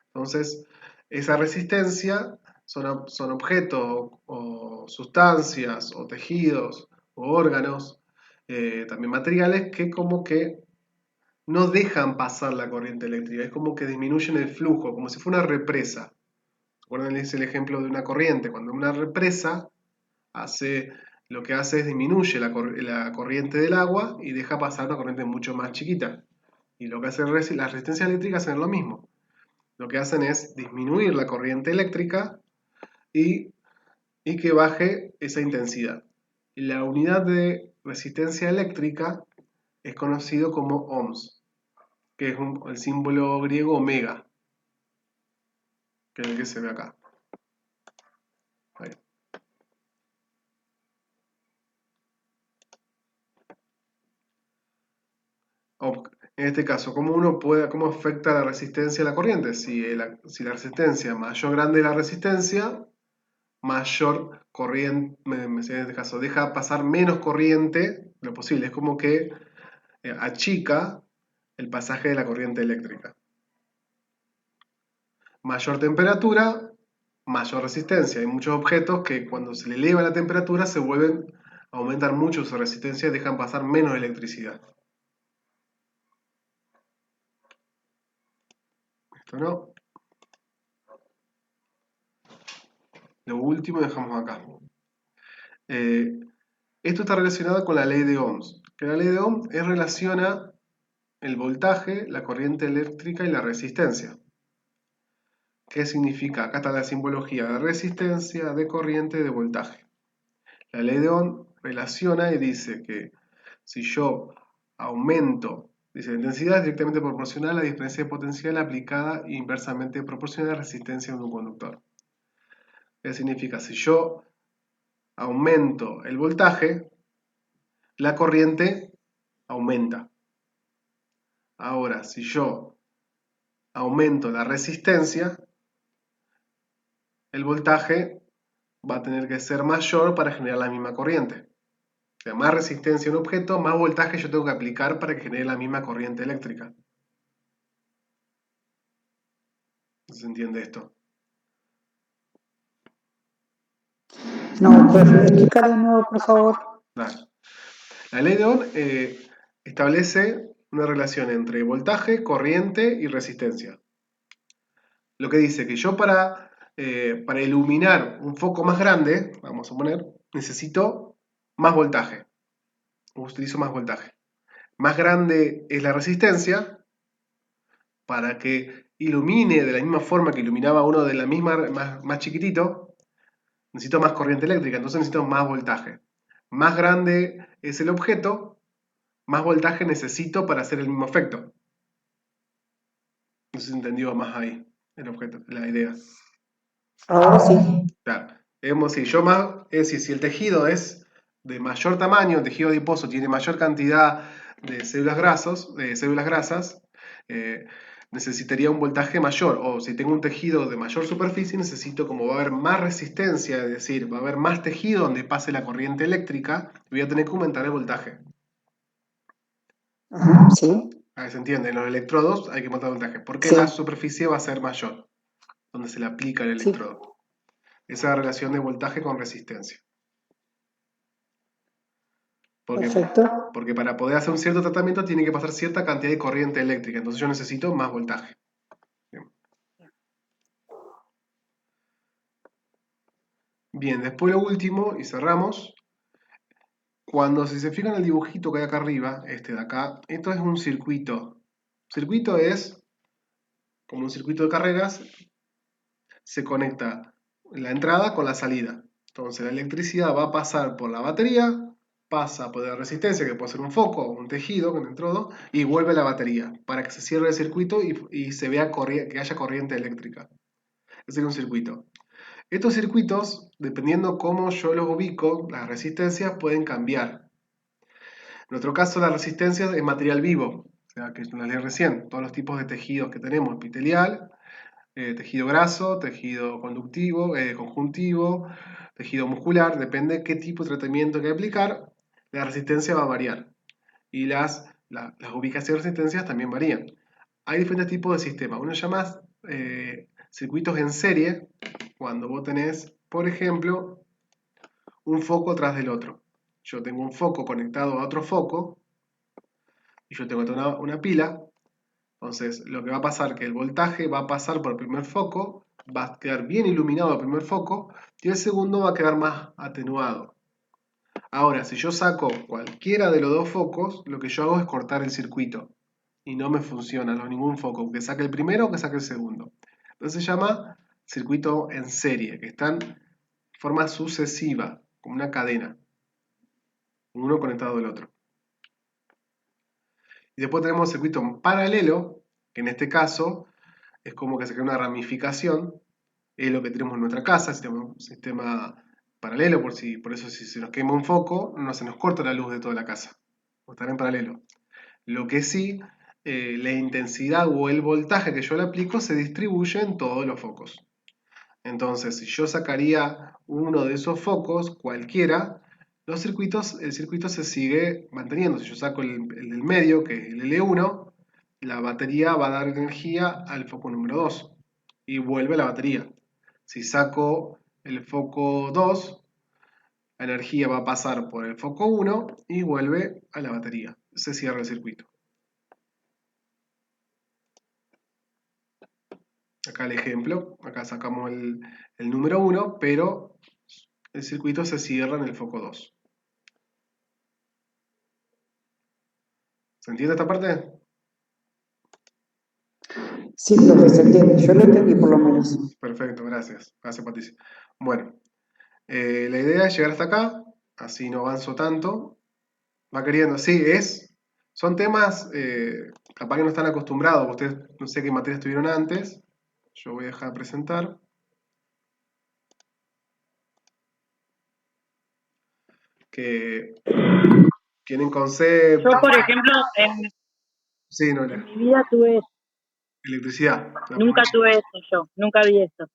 Entonces, esa resistencia son objetos o sustancias o tejidos o órganos, también materiales, que como que no dejan pasar la corriente eléctrica, es como que disminuyen el flujo, como si fuera una represa. Recuerden, es el ejemplo de una corriente. Cuando una represa lo que hace es disminuye la corriente del agua y deja pasar una corriente mucho más chiquita. Y lo que hace las resistencias eléctricas es lo mismo. Lo que hacen es disminuir la corriente eléctrica y que baje esa intensidad. La unidad de resistencia eléctrica es conocido como ohms, que es el símbolo griego omega, que es el que se ve acá. Ahí. En este caso, ¿cómo afecta la resistencia a la corriente? Si la resistencia, mayor grande la resistencia, mayor corriente, en este caso, deja pasar menos corriente lo posible. Es como que achica el pasaje de la corriente eléctrica. Mayor temperatura, mayor resistencia. Hay muchos objetos que cuando se le eleva la temperatura aumentan mucho su resistencia y dejan pasar menos electricidad. Esto no. Lo último dejamos acá. Esto está relacionado con la ley de Ohms. Que la ley de Ohms relaciona el voltaje, la corriente eléctrica y la resistencia. ¿Qué significa? Acá está la simbología de resistencia, de corriente y de voltaje. La ley de Ohm relaciona y dice que si yo aumento, dice la intensidad es directamente proporcional a la diferencia de potencial aplicada e inversamente proporcional a la resistencia de un conductor. ¿Qué significa? Si yo aumento el voltaje, la corriente aumenta. Ahora, si yo aumento la resistencia, el voltaje va a tener que ser mayor para generar la misma corriente. O sea, más resistencia a un objeto, más voltaje yo tengo que aplicar para que genere la misma corriente eléctrica. ¿Se entiende esto? No, ¿puedes explicar de nuevo, por favor? Claro. La ley de Ohm establece una relación entre voltaje, corriente y resistencia. Lo que dice que yo para iluminar un foco más grande, vamos a poner, necesito más voltaje. Utilizo más voltaje. Más grande es la resistencia para que ilumine de la misma forma que iluminaba uno de la misma, más chiquitito. Necesito más corriente eléctrica, entonces necesito más voltaje. Más grande es el objeto, más voltaje necesito para hacer el mismo efecto. No sé si entendió más ahí el objeto, la idea. Ahora sí. Claro. Si el tejido es de mayor tamaño, el tejido adiposo tiene mayor cantidad de células grasas, necesitaría un voltaje mayor, o si tengo un tejido de mayor superficie, necesito, como va a haber más resistencia, es decir, va a haber más tejido donde pase la corriente eléctrica, voy a tener que aumentar el voltaje. Ajá, sí, A ver, se entiende, en los electrodos hay que aumentar el voltaje, porque sí, la superficie va a ser mayor, donde se le aplica el sí, electrodo. Esa es la relación de voltaje con resistencia. perfecto. Porque para poder hacer un cierto tratamiento tiene que pasar cierta cantidad de corriente eléctrica, entonces yo necesito más voltaje. Bien, después lo último, y cerramos. Cuando si se fijan el dibujito que hay acá arriba, este de acá, esto es un circuito. Circuito es como un circuito de carreras, se conecta la entrada con la salida. Entonces la electricidad va a pasar por la batería, pasa por la resistencia, que puede ser un foco o un tejido, que entró, y vuelve a la batería, para que se cierre el circuito y se vea que haya corriente eléctrica. Ese es un circuito. Estos circuitos, dependiendo cómo yo los ubico, las resistencias pueden cambiar. En nuestro caso, la resistencia es material vivo, o sea, que la leí recién, todos los tipos de tejidos que tenemos, epitelial, tejido graso, tejido conductivo, conjuntivo, tejido muscular, depende qué tipo de tratamiento que aplicar, la resistencia va a variar. Y las ubicaciones de resistencias también varían. Hay diferentes tipos de sistemas. Uno se llama circuitos en serie, cuando vos tenés, por ejemplo, un foco tras del otro. Yo tengo un foco conectado a otro foco, y yo tengo una pila. Entonces, lo que va a pasar es que el voltaje va a pasar por el primer foco, va a quedar bien iluminado el primer foco, y el segundo va a quedar más atenuado. Ahora, si yo saco cualquiera de los dos focos, lo que yo hago es cortar el circuito. Y no me funciona ningún foco, que saque el primero o que saque el segundo. Entonces se llama circuito en serie, que están de forma sucesiva, como una cadena. Uno conectado al otro. Y después tenemos el circuito en paralelo, que en este caso es como que se crea una ramificación. Es lo que tenemos en nuestra casa, si tenemos un sistema paralelo, por eso si se nos quema un foco, no se nos corta la luz de toda la casa. O estar en paralelo. Lo que sí, la intensidad o el voltaje que yo le aplico se distribuye en todos los focos. Entonces, si yo sacaría uno de esos focos, cualquiera, el circuito se sigue manteniendo. Si yo saco el del medio, que es el L1, la batería va a dar energía al foco número 2 y vuelve a la batería. Si saco el foco 2, la energía va a pasar por el foco 1 y vuelve a la batería. Se cierra el circuito. Acá el ejemplo, acá sacamos el número 1, pero el circuito se cierra en el foco 2. ¿Se entiende esta parte? Sí, profe, se entiende. Yo lo entendí por lo menos. Perfecto, gracias. Gracias, Patricia. Bueno, la idea es llegar hasta acá, así no avanzo tanto. Va queriendo, sí, son temas, capaz que no están acostumbrados. Ustedes no sé qué materias tuvieron antes. Yo voy a dejar de presentar. Que tienen conceptos. Yo, por ejemplo, en Sí, no, mi vida tuve eso. electricidad. Nunca tuve eso yo, nunca vi eso.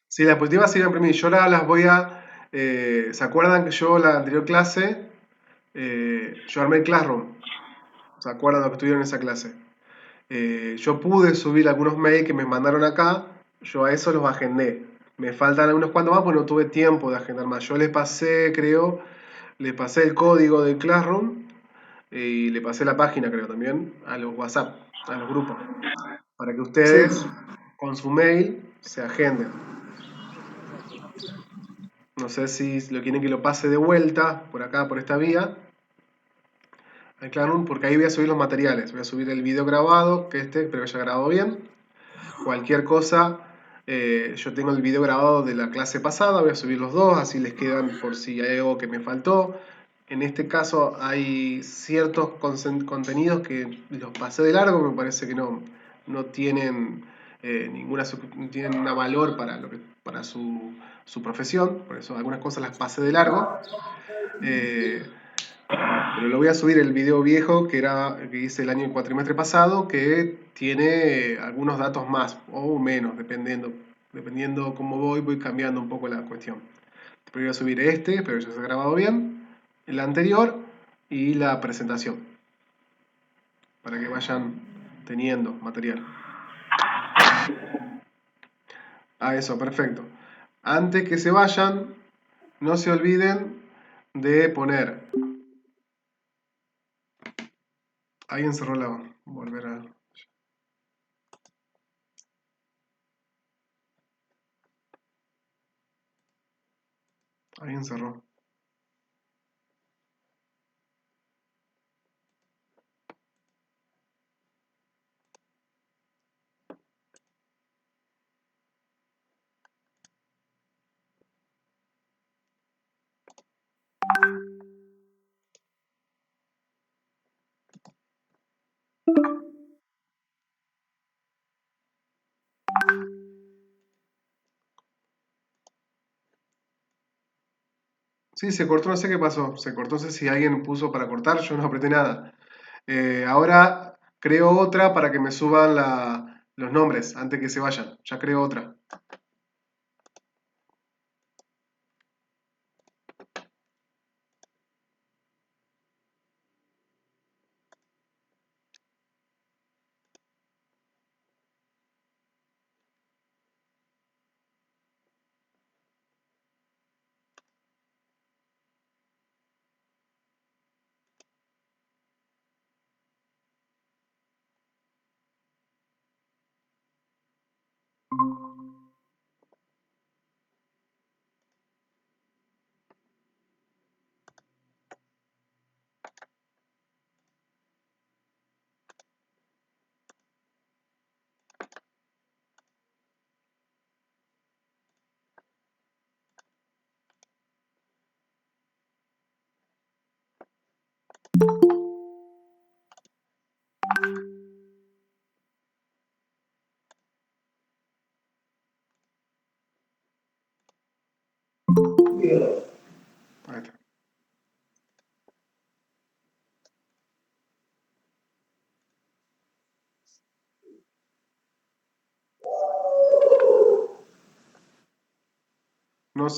Sí, las diapositivas sirven para mí. Yo las voy a... ¿se acuerdan que yo la anterior clase, yo armé el Classroom? ¿Se acuerdan de lo que estuvieron en esa clase? Yo pude subir algunos mails que me mandaron acá, yo a eso los agendé. Me faltan algunos cuantos más porque no tuve tiempo de agendar más. Yo les pasé, creo, les pasé el código del Classroom y le pasé la página, creo, también, a los WhatsApp, a los grupos, para que ustedes Sí, con su mail se agenden. No sé si lo quieren que lo pase de vuelta por acá, por esta vía, al Classroom, porque ahí voy a subir los materiales. Voy a subir el video grabado, que espero que haya grabado bien. Cualquier cosa, yo tengo el video grabado de la clase pasada, voy a subir los dos, así les quedan por si hay algo que me faltó. En este caso hay ciertos contenidos que los pasé de largo, me parece que no tienen no tienen valor para su profesión, por eso algunas cosas las pasé de largo. Pero lo voy a subir el video viejo que hice el cuatrimestre pasado, que tiene algunos datos más o menos, dependiendo cómo voy cambiando un poco la cuestión. Pero voy a subir pero ya se ha grabado bien, el anterior y la presentación, para que vayan teniendo material. Eso, perfecto. Antes que se vayan, no se olviden de poner. Ahí encerró volver a. Ahí encerró. Sí, se cortó, no sé qué pasó. Se cortó, no sé si alguien puso para cortar, yo no apreté nada. Ahora creo otra para que me suban los nombres antes que se vayan. Ya creo otra. Ahí está. No,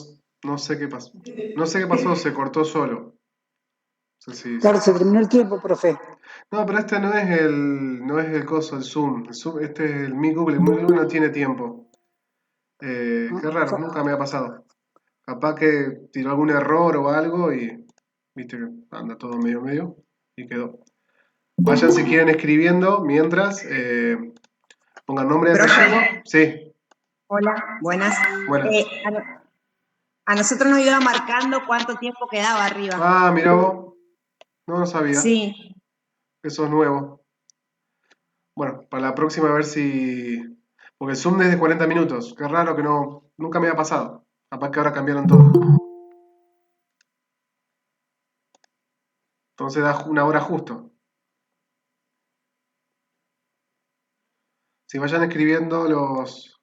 no sé qué pasó. No sé qué pasó, se cortó solo. No sé Claro, se terminó el tiempo, profe. No, pero este no es el coso, el Zoom. Este es el Mi Google. El Mi Google no tiene tiempo. Qué raro, nunca me ha pasado. Capaz que tiró algún error o algo y viste que anda todo medio y quedó. Vayan si quieren escribiendo mientras pongan nombre de Profe. apellido. Sí, Hola, buenas. buenas. A nosotros nos iba marcando cuánto tiempo quedaba arriba. Ah, mirá vos. No lo sabía. Sí, Eso es nuevo. Bueno, para la próxima a ver si. Porque el Zoom es de 40 minutos. Qué raro que nunca me había pasado. Capaz que ahora cambiaron todo. Entonces da una hora justo. Si vayan escribiendo los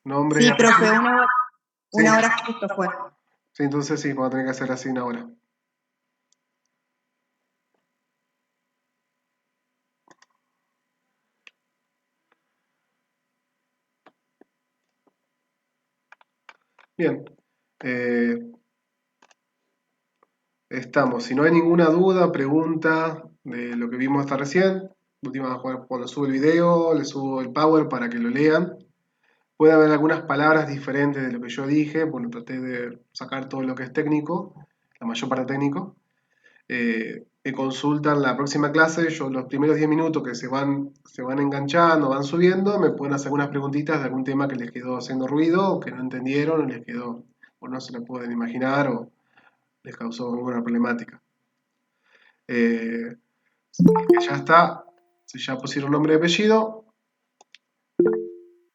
nombres y sí, profe, apellidos. Sí, una hora justo fue. sí, entonces sí, vamos a tener que hacer así una hora. Bien. Estamos. Si no hay ninguna duda, pregunta de lo que vimos hasta recién, última, cuando subo el video, le subo el Power para que lo lean. Puede haber algunas palabras diferentes de lo que yo dije, bueno, traté de sacar todo lo que es técnico, la mayor parte técnico. Me consultan la próxima clase, yo los primeros 10 minutos que se van enganchando, van subiendo, me pueden hacer algunas preguntitas de algún tema que les quedó haciendo ruido, o que no entendieron, o les quedó, o no se lo pueden imaginar, o les causó alguna problemática. Ya está, si ya pusieron nombre y apellido,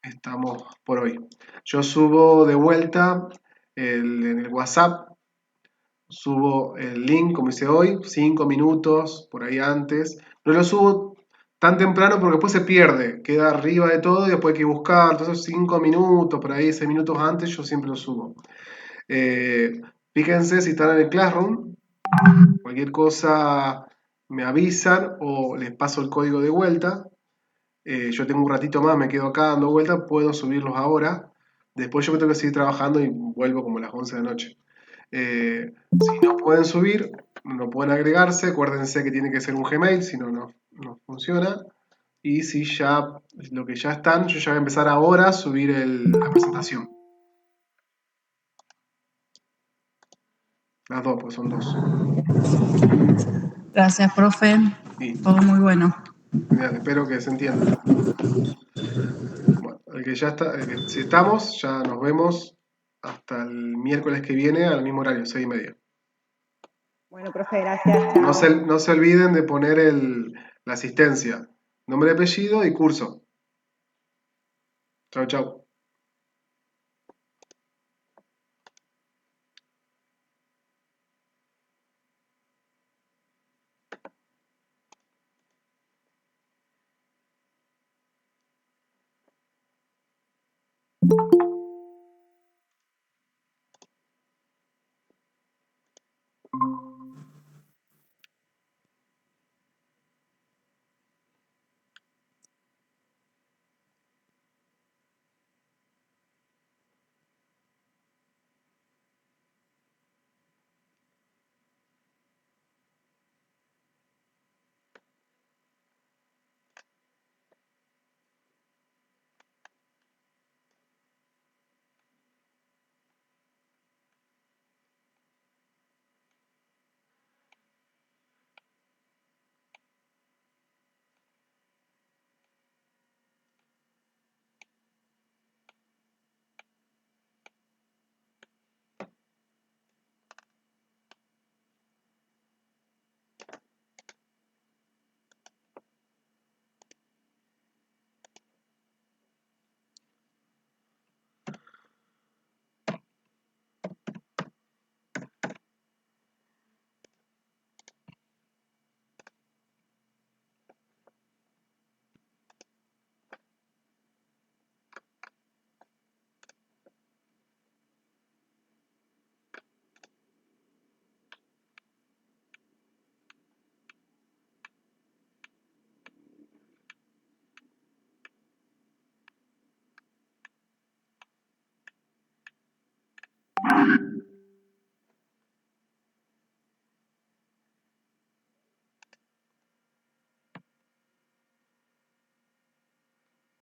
estamos por hoy. Yo subo de vuelta en el WhatsApp, subo el link como hice hoy, 5 minutos por ahí antes. No lo subo tan temprano porque después se pierde, queda arriba de todo y después hay que buscar. Entonces 5 minutos, por ahí 6 minutos antes yo siempre lo subo. Fíjense si están en el Classroom, Cualquier cosa me avisan o les paso el código de vuelta. Yo tengo un ratito más, me quedo acá dando vueltas, puedo subirlos ahora. Después yo me tengo que seguir trabajando y vuelvo como a las 11 de la noche. Si no pueden subir, no pueden agregarse, acuérdense que tiene que ser un Gmail, si no, no funciona. Y si ya, lo que ya están, yo ya voy a empezar ahora a subir la presentación. Las dos, pues son dos. Gracias, profe. Y Todo muy bueno. genial, espero que se entienda. Bueno, el que ya está, si estamos, ya nos vemos hasta el miércoles que viene al mismo horario, 6:30. Bueno, profe, gracias. Chao. No se olviden de poner la asistencia, nombre, apellido y curso. Chau, chau.